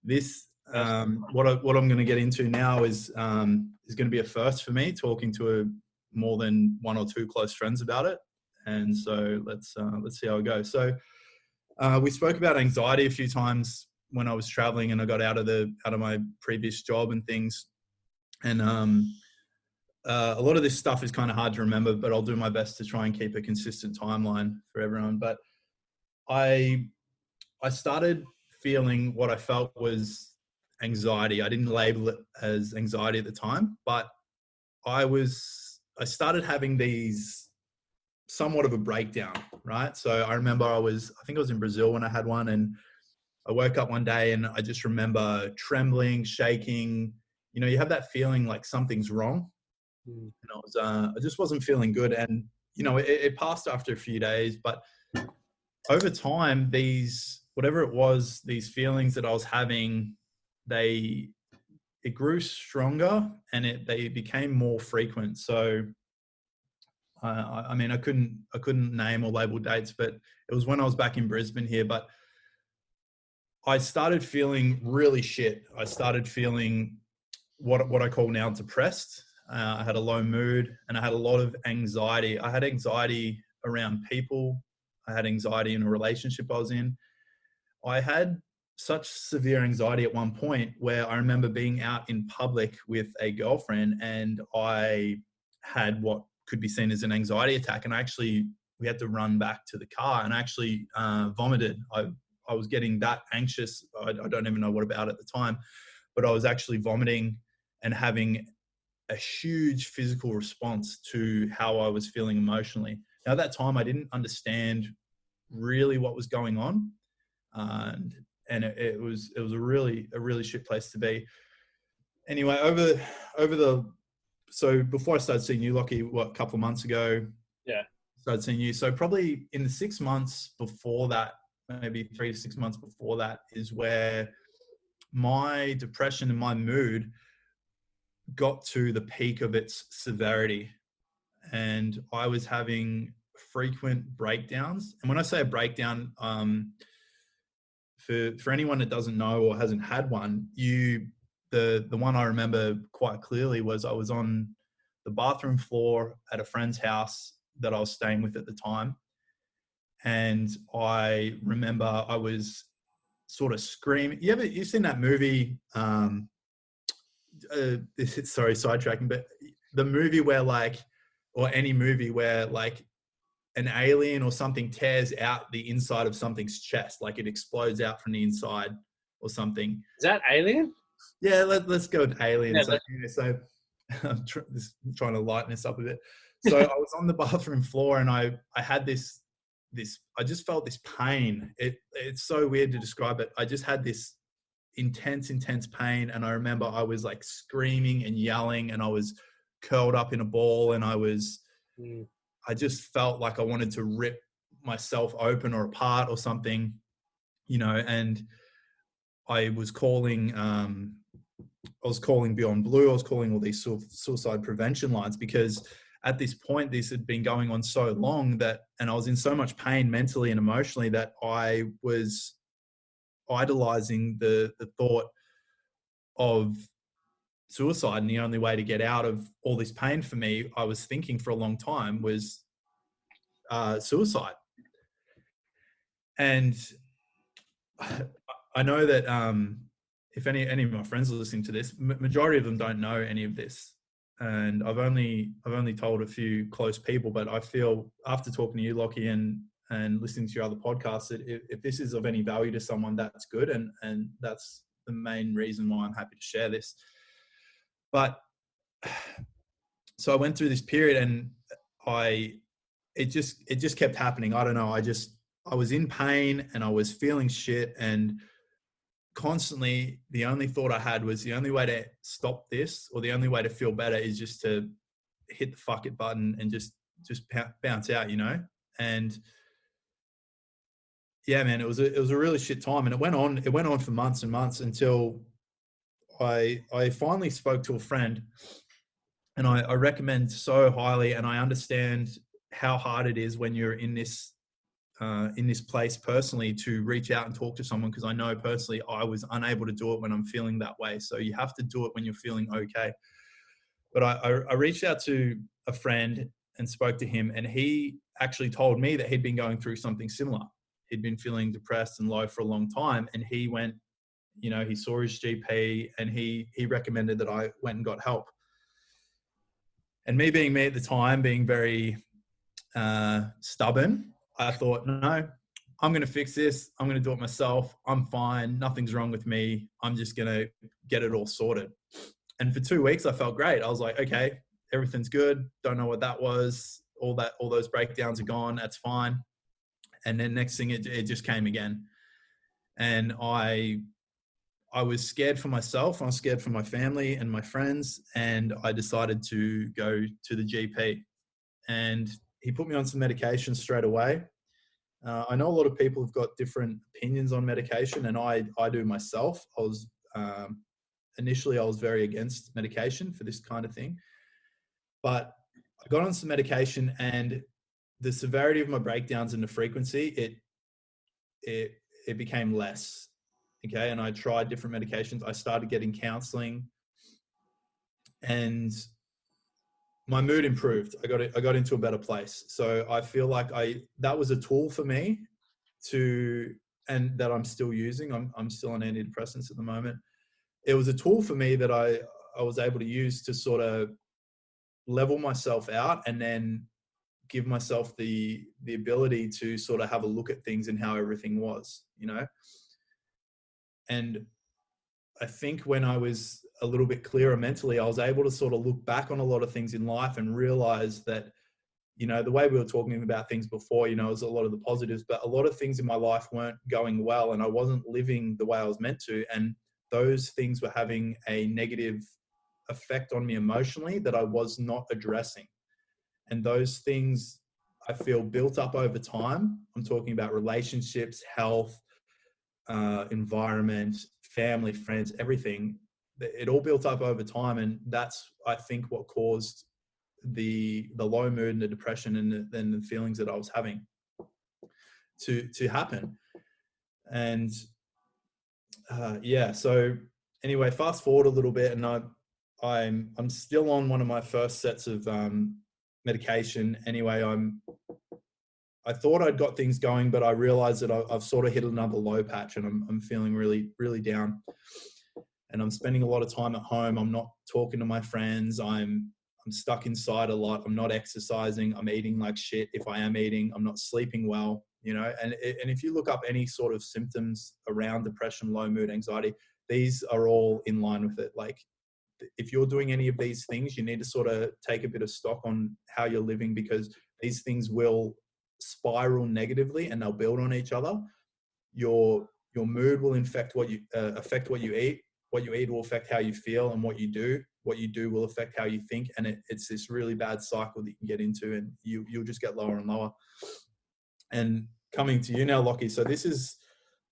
this what I'm going to get into now is going to be a first for me, talking to more than one or two close friends about it. And so let's see how it goes. So we spoke about anxiety a few times when I was traveling and I got out of my previous job and things. And a lot of this stuff is kind of hard to remember, but I'll do my best to try and keep a consistent timeline for everyone. But I started feeling what I felt was anxiety. I didn't label it as anxiety at the time, but I started having these somewhat of a breakdown, right? So I remember I think I was in Brazil when I had one, and I woke up one day and I just remember trembling, shaking. You know, you have that feeling like something's wrong. And I just wasn't feeling good. And, you know, it passed after a few days, but over time, these feelings that I was having, it grew stronger and they became more frequent. So, I mean, I couldn't name or label dates, but it was when I was back in Brisbane here, but I started feeling really shit. I started feeling what I call now depressed. I had a low mood and I had a lot of anxiety. I had anxiety around people. I had anxiety in a relationship I was in. I had such severe anxiety at one point where I remember being out in public with a girlfriend, and I had what could be seen as an anxiety attack. And we had to run back to the car, and I actually vomited. I was getting that anxious. I don't even know what about at the time, but I was actually vomiting and having a huge physical response to how I was feeling emotionally. Now, at that time, I didn't understand really what was going on. And it was a really shit place to be. Anyway, so before I started seeing you, Lockie, a couple of months ago, Yeah. started seeing you. So probably in the 6 months before that, maybe 3 to 6 months before that, is where my depression and my mood got to the peak of its severity. And I was having frequent breakdowns. And when I say a breakdown, for anyone that doesn't know or hasn't had one, the one I remember quite clearly was I was on the bathroom floor at a friend's house that I was staying with at the time. And I remember I was sort of screaming. You've seen that movie, sorry, sidetracking, but the movie where or any movie where an alien or something tears out the inside of something's chest, like it explodes out from the inside or something. Is that Alien? Yeah, let's go with Alien. Yeah, so I'm trying to lighten this up a bit. So I was on the bathroom floor, and I had this I just felt this pain. It's so weird to describe it. I just had this intense pain, and I remember I was like screaming and yelling, and I was curled up in a ball, and I just felt like I wanted to rip myself open or apart or something, and I was calling Beyond Blue. I was calling all these suicide prevention lines, because at this point, this had been going on so long and I was in so much pain mentally and emotionally that I was idolizing the thought of suicide. And the only way to get out of all this pain for me, I was thinking for a long time, was suicide. And I know that if any of my friends are listening to this, majority of them don't know any of this. And I've only told a few close people, but I feel after talking to you, Lockie, and listening to your other podcasts, that if this is of any value to someone, that's good. And that's the main reason why I'm happy to share this. But so I went through this period, and it just kept happening. I don't know. I was in pain, and I was feeling shit, and constantly the only thought I had was the only way to stop this, or the only way to feel better, is just to hit the fuck it button and just bounce out, And yeah, man, it was a really shit time. And it went on for months and months until I finally spoke to a friend, and I recommend so highly, and I understand how hard it is when you're in this place personally to reach out and talk to someone, because I know personally I was unable to do it when I'm feeling that way. So you have to do it when you're feeling okay. But I reached out to a friend and spoke to him, and he actually told me that he'd been going through something similar. He'd been feeling depressed and low for a long time, and he went, he saw his GP, and he recommended that I went and got help. And me being me at the time, being very stubborn, I thought, no, I'm going to fix this. I'm going to do it myself. I'm fine. Nothing's wrong with me. I'm just going to get it all sorted. And for 2 weeks, I felt great. I was like, okay, everything's good. Don't know what that was. All those breakdowns are gone. That's fine. And then next thing, it just came again. And I was scared for myself. I was scared for my family and my friends. And I decided to go to the GP. And he put me on some medication straight away. I know a lot of people have got different opinions on medication, and I do myself. Initially I was very against medication for this kind of thing, but I got on some medication, and the severity of my breakdowns and the frequency, it became less. Okay. And I tried different medications. I started getting counseling, and my mood improved. I got into a better place. So I feel like that was a tool for me to and that I'm still using. I'm still on antidepressants at the moment. It was a tool for me that I was able to use to sort of level myself out and then give myself the ability to sort of have a look at things and how everything was, you know? And I think when I was a little bit clearer mentally, I was able to sort of look back on a lot of things in life and realize that, you know, the way we were talking about things before, you know, was a lot of the positives, but a lot of things in my life weren't going well and I wasn't living the way I was meant to. And those things were having a negative effect on me emotionally that I was not addressing. And those things I feel built up over time. I'm talking about relationships, health, environment, family, friends, everything. It all built up over time. And that's, I think, what caused the low mood and the depression and the feelings that I was having to happen. And yeah, so anyway, fast forward a little bit, and I'm still on one of my first sets of medication. Anyway, I thought I'd got things going, but I realized that I've sort of hit another low patch, and I'm feeling really, really down. And I'm spending a lot of time at home. I'm not talking to my friends. I'm stuck inside a lot. I'm not exercising. I'm eating like shit. If I am eating, I'm not sleeping well, you know? And if you look up any sort of symptoms around depression, low mood, anxiety, these are all in line with it. Like if you're doing any of these things, you need to sort of take a bit of stock on how you're living, because these things will spiral negatively and they'll build on each other. Your mood will affect what you eat. What you eat will affect how you feel, and what you do will affect how you think. And it's this really bad cycle that you can get into, and you'll just get lower and lower. And coming to you now, Lockie. So this is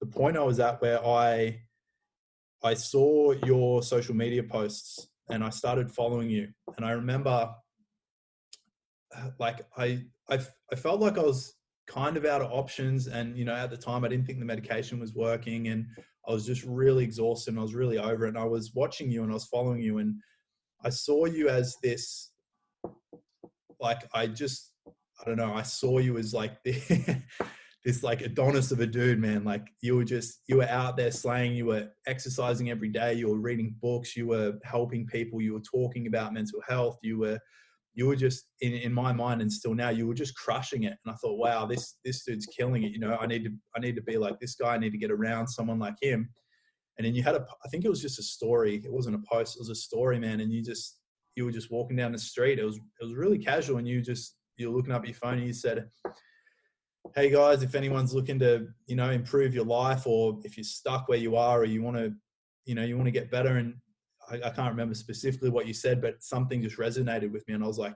the point I was at where I saw your social media posts and I started following you. And I remember like I felt like I was kind of out of options. And, you know, at the time I didn't think the medication was working, and I was just really exhausted and I was really over it. And I was watching you and I was following you, and I saw you as this, like, I don't know, I saw you as like this like Adonis of a dude, man. Like you were out there slaying, you were exercising every day, you were reading books, you were helping people, you were talking about mental health, you were just in my mind, and still now, you were just crushing it. And I thought, wow, this dude's killing it. You know, I need to be like this guy. I need to get around someone like him. And then you had I think it was just a story. It wasn't a post. It was a story, man. And you were just walking down the street. It was really casual. And you were looking up at your phone and you said, hey guys, if anyone's looking to, you know, improve your life, or if you're stuck where you are, or you want to get better. And I can't remember specifically what you said, but something just resonated with me. And I was like,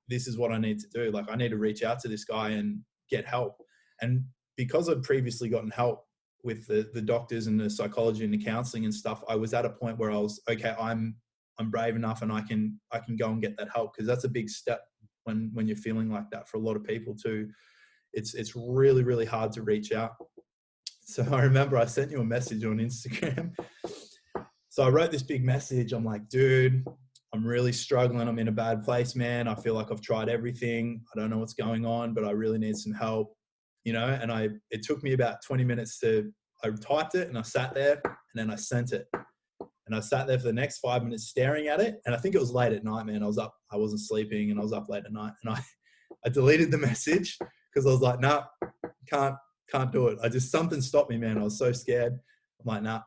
this is what I need to do. Like, I need to reach out to this guy and get help. And because I'd previously gotten help with the doctors and the psychology and the counseling and stuff, I was at a point where I was, okay, I'm brave enough and I can go and get that help. Because that's a big step when you're feeling like that for a lot of people too. It's really, really hard to reach out. So I remember I sent you a message on Instagram. So I wrote this big message. I'm like, dude, I'm really struggling. I'm in a bad place, man. I feel like I've tried everything. I don't know what's going on, but I really need some help, you know? And it took me about 20 minutes I typed it and I sat there and then I sent it. And I sat there for the next 5 minutes staring at it. And I think it was late at night, man. I was up, I wasn't sleeping, and I was up late at night. And I deleted the message because I was like, nah, can't do it. Something stopped me, man. I was so scared. I'm like, nah.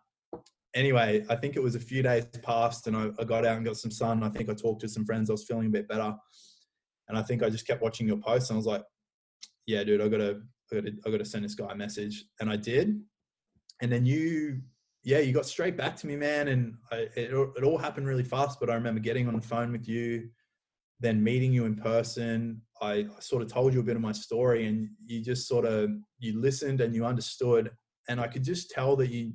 Anyway, I think it was a few days passed and I got out and got some sun. I think I talked to some friends. I was feeling a bit better. And I think I just kept watching your posts and I was like, yeah, dude, I gotta send this guy a message. And I did. And then you got straight back to me, man. And it all happened really fast, but I remember getting on the phone with you, then meeting you in person. I sort of told you a bit of my story, and you just you listened and you understood. And I could just tell that you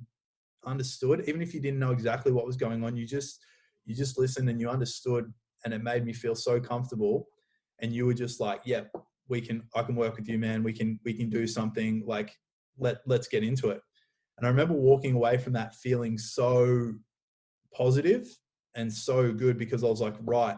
understood, even if you didn't know exactly what was going on. You just listened and you understood, and it made me feel so comfortable. And you were just like, yeah, I can work with you, man. We can do something. Like, let's get into it. And I remember walking away from that feeling so positive and so good, because I was like, right.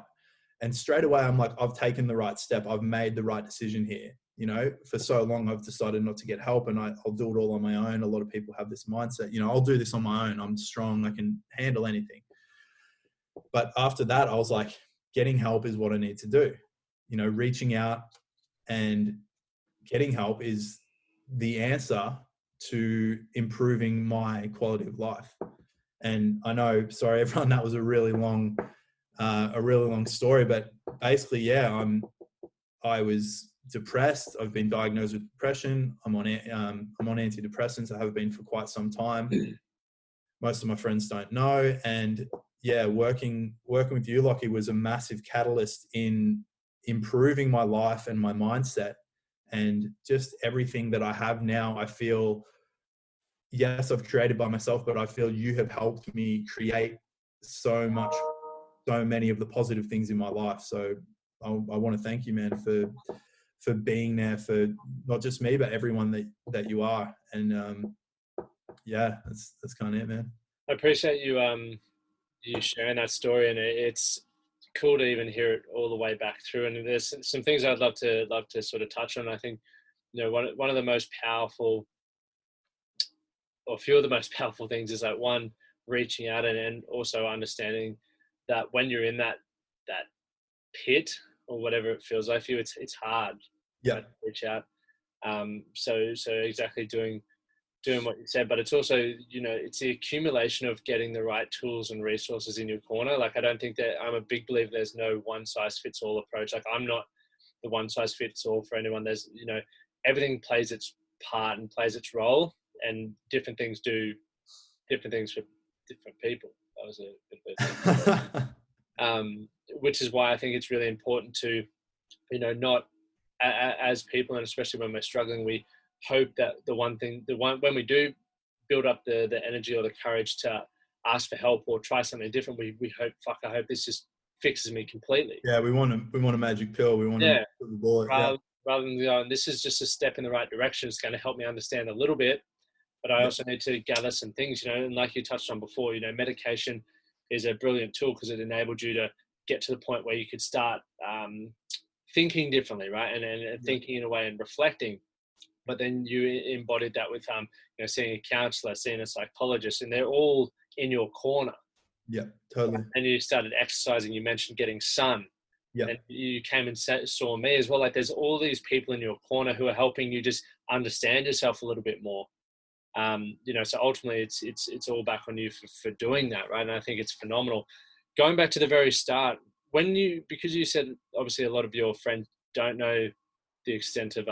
And straight away I'm like, I've taken the right step. I've made the right decision here. you know, for so long, I've decided not to get help, and I'll do it all on my own. A lot of people have this mindset, you know, I'll do this on my own. I'm strong. I can handle anything. But after that, I was like, getting help is what I need to do. You know, reaching out and getting help is the answer to improving my quality of life. And I know, sorry, everyone, that was a really long story, but basically, yeah, I was depressed. I've been diagnosed with depression. I'm on antidepressants. I have been for quite some time. Most of my friends don't know. And yeah, working with you, Lockie, was a massive catalyst in improving my life and my mindset, and just everything that I have now. I feel, yes, I've created by myself, but I feel you have helped me create so many of the positive things in my life. So I want to thank you, man, for being there for not just me, but everyone that you are. And yeah, that's kind of it, man. I appreciate you sharing that story, and it's cool to even hear it all the way back through. And there's some things I'd love to sort of touch on. I think, you know, one of the most powerful, or a few of the most powerful things is like, one, reaching out, and also understanding that when you're in that pit or whatever it feels like for you, it's hard. Yeah. To reach out. So exactly doing what you said, but it's also, you know, it's the accumulation of getting the right tools and resources in your corner. Like, I don't think that, I'm a big believer there's no one size fits all approach. Like, I'm not the one size fits all for anyone. There's, you know, everything plays its part and plays its role, and different things do different things for different people. That was a bit of which is why I think it's really important to, you know, not as people, and especially when we're struggling, we hope that when we do build up the energy or the courage to ask for help or try something different, we hope, I hope this just fixes me completely. Yeah, we want a magic pill. We want to put the bullet. Rather than going, this is just a step in the right direction. It's going to help me understand a little bit, but I also need to gather some things, you know. And like you touched on before, you know, medication is a brilliant tool because it enabled you to get to the point where you could start thinking differently, right? And thinking in a way and reflecting. But then you embodied that with, you know, seeing a counselor, seeing a psychologist, and they're all in your corner. Yeah, totally. And you started exercising. You mentioned getting sun. Yeah. And you came and saw me as well. Like, there's all these people in your corner who are helping you just understand yourself a little bit more. You know, so ultimately it's all back on you for doing that, right? And I think it's phenomenal. Going back to the very start, because you said obviously a lot of your friends don't know the extent of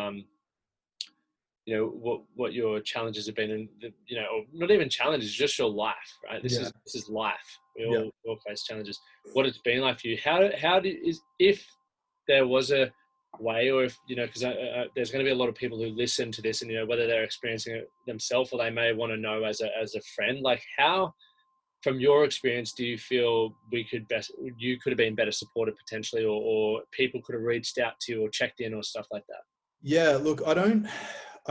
you know, what your challenges have been, and you know, or not even challenges, just your life, right? This is life. We all face challenges. What it's been like for you? If there was a way, or if, you know, because there's going to be a lot of people who listen to this, and, you know, whether they're experiencing it themselves or they may want to know as a friend, like, how, from your experience, do you feel you could have been better supported potentially, or people could have reached out to you or checked in or stuff like that? Yeah, look, I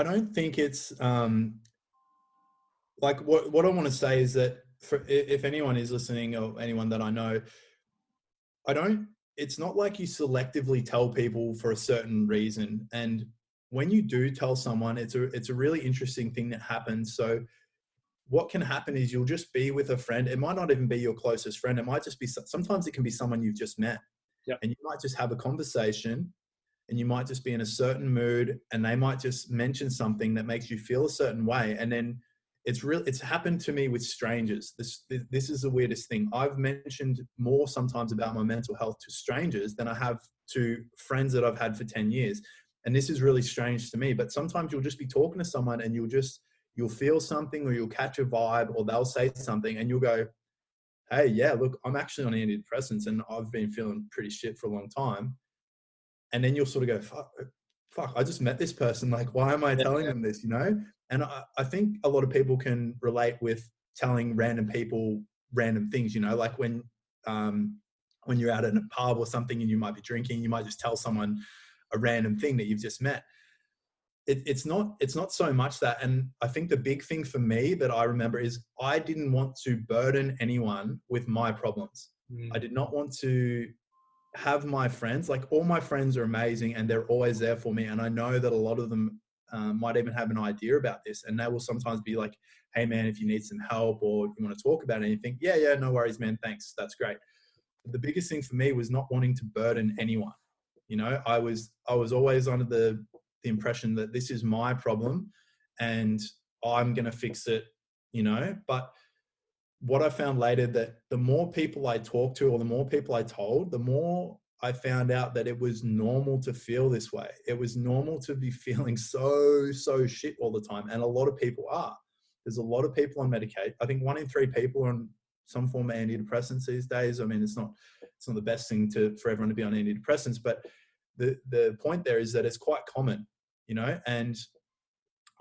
don't think it's like, what I want to say is that if anyone is listening, or anyone that I know, it's not like you selectively tell people for a certain reason. And when you do tell someone, it's a really interesting thing that happens. So what can happen is you'll just be with a friend. It might not even be your closest friend. It might just be, sometimes it can be someone you've just met. Yep. And you might just have a conversation, and you might just be in a certain mood, and they might just mention something that makes you feel a certain way. And then it's happened to me with strangers. This is the weirdest thing. I've mentioned more sometimes about my mental health to strangers than I have to friends that I've had for 10 years. And this is really strange to me, but sometimes you'll just be talking to someone, and you'll feel something, or you'll catch a vibe, or they'll say something, and you'll go, hey, yeah, look, I'm actually on antidepressants, and I've been feeling pretty shit for a long time. And then you'll sort of go, fuck, I just met this person. Like, why am I telling them this, you know? And I think a lot of people can relate with telling random people random things, you know, like when you're out in a pub or something and you might be drinking, you might just tell someone a random thing that you've just met. It's not so much that. And I think the big thing for me that I remember is I didn't want to burden anyone with my problems. I did not want to have my friends, like all my friends are amazing and they're always there for me. And I know that a lot of them might even have an idea about this, and they will sometimes be like, hey man, if you need some help or you want to talk about anything, yeah, no worries, man. Thanks. That's great. But the biggest thing for me was not wanting to burden anyone. You know, I was always under the impression that this is my problem and I'm going to fix it, you know, but what I found later, that the more people I talked to or the more people I told, the more I found out that it was normal to feel this way. It was normal to be feeling so shit all the time. And a lot of people are. There's a lot of people on Medicaid. I think 1 in 3 people are on some form of antidepressants these days. I mean, it's not the best thing for everyone to be on antidepressants, but the point there is that it's quite common, you know, and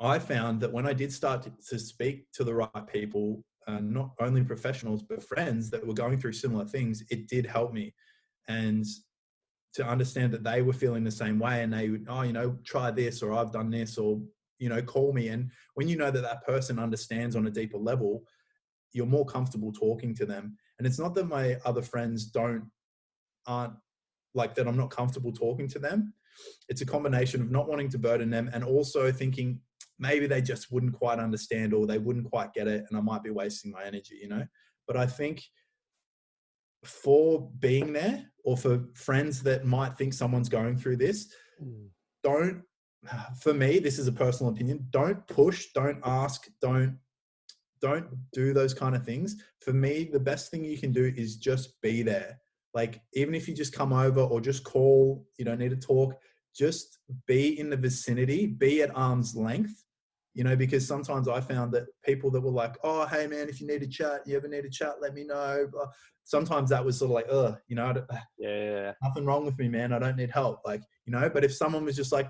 I found that when I did start to speak to the right people, not only professionals, but friends that were going through similar things, it did help me. And to understand that they were feeling the same way, and they would, oh, you know, try this, or I've done this, or, you know, call me. And when you know that that person understands on a deeper level, you're more comfortable talking to them. And it's not that my other friends aren't like that, I'm not comfortable talking to them. It's a combination of not wanting to burden them and also thinking maybe they just wouldn't quite understand or they wouldn't quite get it and I might be wasting my energy, you know? But I think for being there, or for friends that might think someone's going through this, don't, for me, this is a personal opinion, don't push, don't ask, don't do those kind of things. For me, the best thing you can do is just be there. Like, even if you just come over or just call, you don't need to talk, just be in the vicinity, be at arm's length, you know, because sometimes I found that people that were like, oh, hey man, if you need to chat, you ever need to chat, let me know. Sometimes that was sort of like, you know, nothing wrong with me, man. I don't need help. Like, you know, but if someone was just like,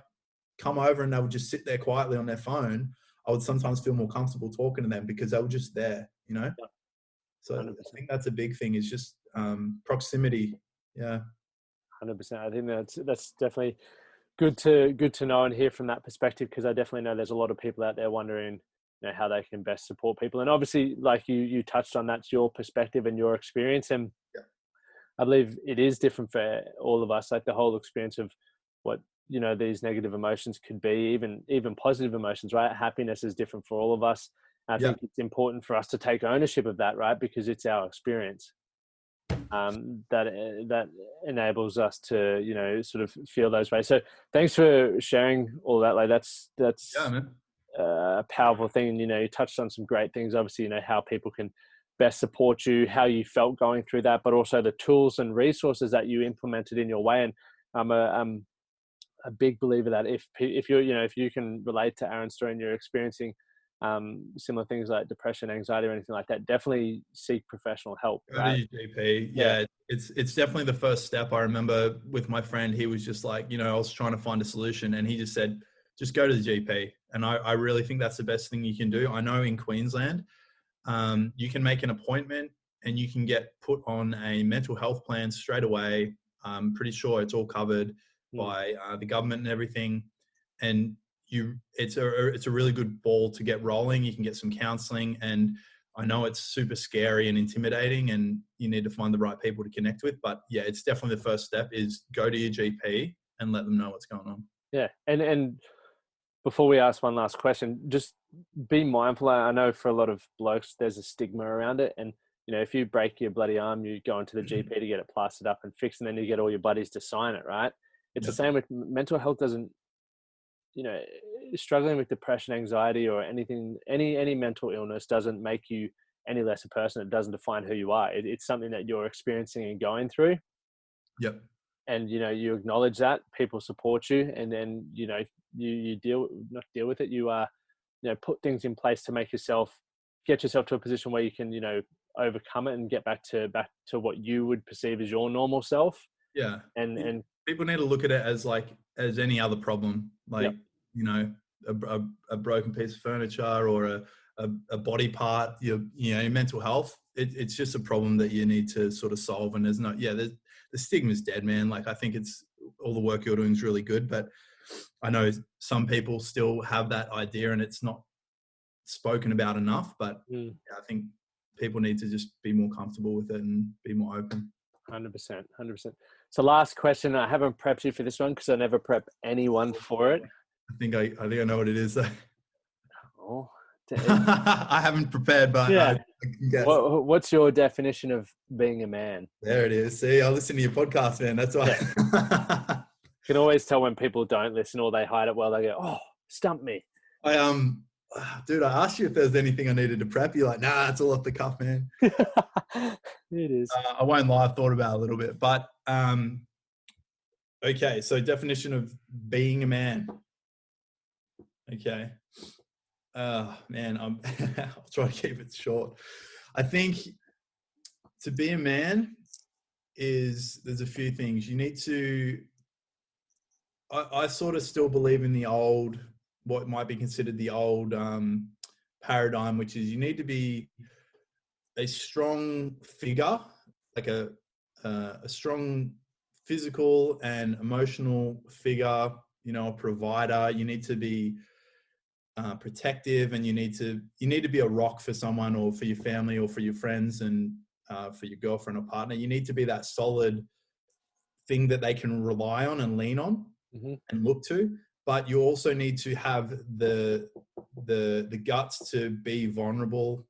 come over and they would just sit there quietly on their phone, I would sometimes feel more comfortable talking to them because they were just there, you know? So 100%. I think that's a big thing, is just proximity. Yeah. 100%. I think that's definitely good to know and hear from that perspective, because I definitely know there's a lot of people out there wondering, you know, how they can best support people. And obviously, like you touched on, that's your perspective and your experience. And Yeah. I believe it is different for all of us, like the whole experience of what, you know, these negative emotions could be, even positive emotions, right? Happiness is different for all of us. And I think it's important for us to take ownership of that, right? Because it's our experience. That enables us to, you know, sort of feel those ways. So thanks for sharing all that. Like that's Yeah, man. a powerful thing. And, you know, you touched on some great things, obviously, you know, how people can best support you, how you felt going through that, but also the tools and resources that you implemented in your way. And I'm a big believer that if you're, you know, if you can relate to Aaron's story and you're experiencing similar things like depression, anxiety, or anything like that, definitely seek professional help. Go to your GP. Yeah, it's definitely the first step. I remember with my friend, he was just like, you know, I was trying to find a solution, and he just said, just go to the GP. And I really think that's the best thing you can do. I know in Queensland, you can make an appointment and you can get put on a mental health plan straight away. I'm pretty sure it's all covered by the government and everything. And it's a really good ball to get rolling. You can get some counseling, and I know it's super scary and intimidating and you need to find the right people to connect with, but yeah, it's definitely the first step, is go to your GP and let them know what's going on. Yeah. And before we ask one last question, just be mindful. I know for a lot of blokes, there's a stigma around it. And, you know, if you break your bloody arm, you go into the GP to get it plastered up and fixed, and then you get all your buddies to sign it, right? It's the same with mental health. Doesn't, you know, struggling with depression, anxiety, or anything, any mental illness doesn't make you any less a person. It doesn't define who you are. It's something that you're experiencing and going through. Yep. And, you know, you acknowledge that, people support you, and then, you know, you not deal with it. You you know, put things in place to get yourself to a position where you can, you know, overcome it and get back to what you would perceive as your normal self. Yeah. And people need to look at it as any other problem, like, you know, a broken piece of furniture or a body part, your mental health. It's just a problem that you need to sort of solve. And there's the stigma's dead, man. Like, I think it's all the work you're doing is really good, but I know some people still have that idea and it's not spoken about enough, but I think people need to just be more comfortable with it and be more open. 100%, 100%. So last question, I haven't prepped you for this one because I never prep anyone for it. I think I know what it is. Oh, I haven't prepared, but yeah. I can guess. What's your definition of being a man? There it is. See, I listen to your podcast, man. That's why. Yeah. You can always tell when people don't listen or they hide it well. They go, "Oh, stump me." Dude, I asked you if there's anything I needed to prep. You're like, nah, it's all off the cuff, man. It is. I won't lie, I've thought about it a little bit, but okay. So definition of being a man. Okay. Man, I'll try to keep it short. I think to be a man there's a few things you need to. I sort of still believe in the old, what might be considered the old paradigm, which is you need to be a strong figure, like a strong physical and emotional figure, a provider. You need to be protective, and you need to be a rock for someone, or for your family, or for your friends, and for your girlfriend or partner. You need to be that solid thing that they can rely on and lean on and look to. But you also need to have the guts to be vulnerable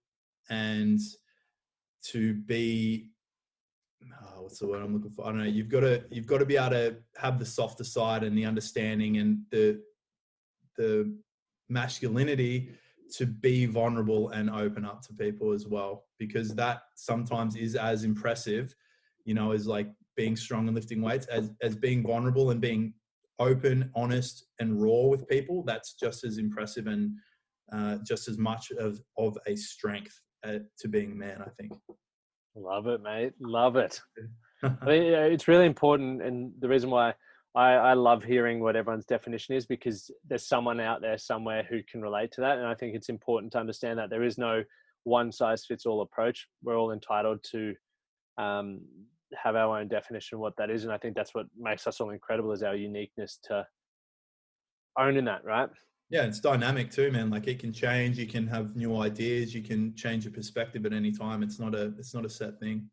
and to be what's the word I'm looking for? I don't know. You've got to be able to have the softer side and the understanding and the masculinity to be vulnerable and open up to people as well, because that sometimes is as impressive, as like being strong and lifting weights, as being vulnerable and being open, honest, and raw with people. That's just as impressive and just as much of a strength to being a man, I think. Love it, mate. Love it. I think it's really important, and the reason why I love hearing what everyone's definition is, because there's someone out there somewhere who can relate to that. And I think it's important to understand that there is no one size fits all approach. We're all entitled to have our own definition of what that is. And I think that's what makes us all incredible, is our uniqueness to owning that, right? Yeah, it's dynamic too, man. Like, it can change. You can have new ideas. You can change your perspective at any time. It's not a set thing.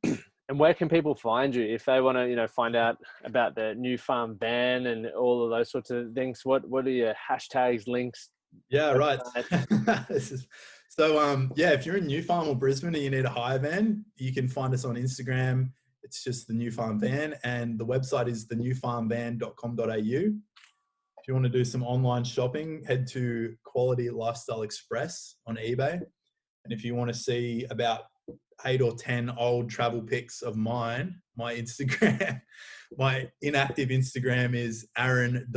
And where can people find you if they want to, find out about the New Farm van and all of those sorts of things? What are your hashtags, links? Yeah, right. If you're in New Farm or Brisbane and you need a hire van, you can find us on Instagram. It's just the New Farm van, and the website is thenewfarmvan.com.au. If you want to do some online shopping, head to Quality Lifestyle Express on eBay. And if you want to see about 8 or 10 old travel pics of mine, my Instagram, my inactive Instagram is aaron.s.laws.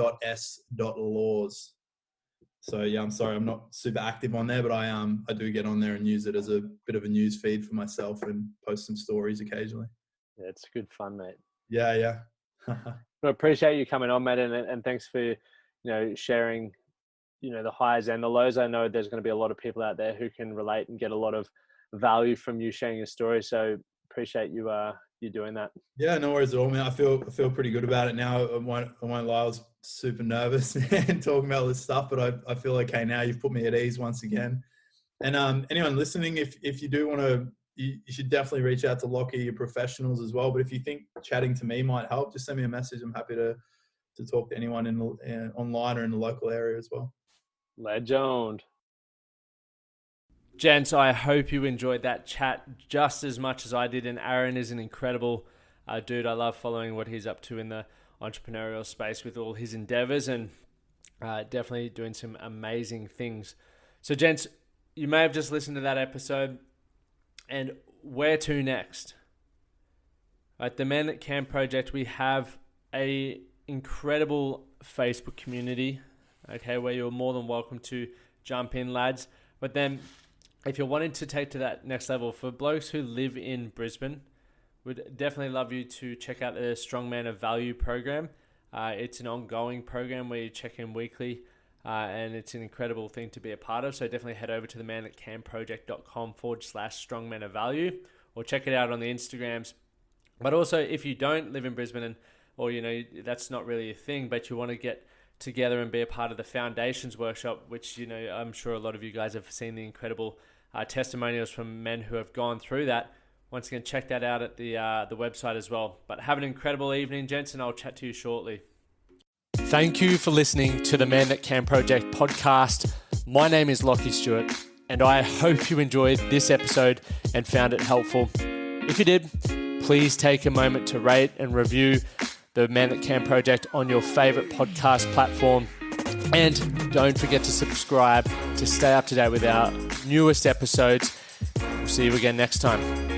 So yeah, I'm sorry, I'm not super active on there, but I do get on there and use it as a bit of a news feed for myself and post some stories occasionally. Yeah, it's good fun, mate. Yeah. I appreciate you coming on, Matt, and thanks for sharing the highs and the lows. I know there's going to be a lot of people out there who can relate and get a lot of value from you sharing your story. So appreciate you doing that. Yeah, no worries at all, man. I feel pretty good about it now. I won't lie, I was super nervous and talking about all this stuff, but I feel okay now. You've put me at ease once again. And anyone listening, if you do want to, you should definitely reach out to Lockie, your professionals as well. But if you think chatting to me might help, just send me a message. I'm happy to talk to anyone online or in the local area as well. Legend. Gents, I hope you enjoyed that chat just as much as I did. And Aaron is an incredible dude. I love following what he's up to in the entrepreneurial space with all his endeavors, and definitely doing some amazing things. So, gents, you may have just listened to that episode. And where to next? At the Men That Can Project, we have a incredible Facebook community, okay, where you're more than welcome to jump in, lads. But then, if you're wanting to take to that next level, for blokes who live in Brisbane, we'd definitely love you to check out the Strongman of Value program. It's an ongoing program where you check in weekly, and it's an incredible thing to be a part of. So definitely head over to the manthatcanproject.com/strongman of value, or check it out on the Instagrams. But also, if you don't live in Brisbane or that's not really a thing, but you want to get together and be a part of the Foundations Workshop, which I'm sure a lot of you guys have seen the incredible testimonials from men who have gone through that. once again, check that out at the website as well. But have an incredible evening, gents, and I'll chat to you shortly. Thank you for listening to the Man That Can Project podcast. My name is Lachlan Stuart, and I hope you enjoyed this episode and found it helpful. If you did, please take a moment to rate and review the Man That Can Project on your favorite podcast platform. And don't forget to subscribe to stay up to date with our newest episodes. We'll see you again next time.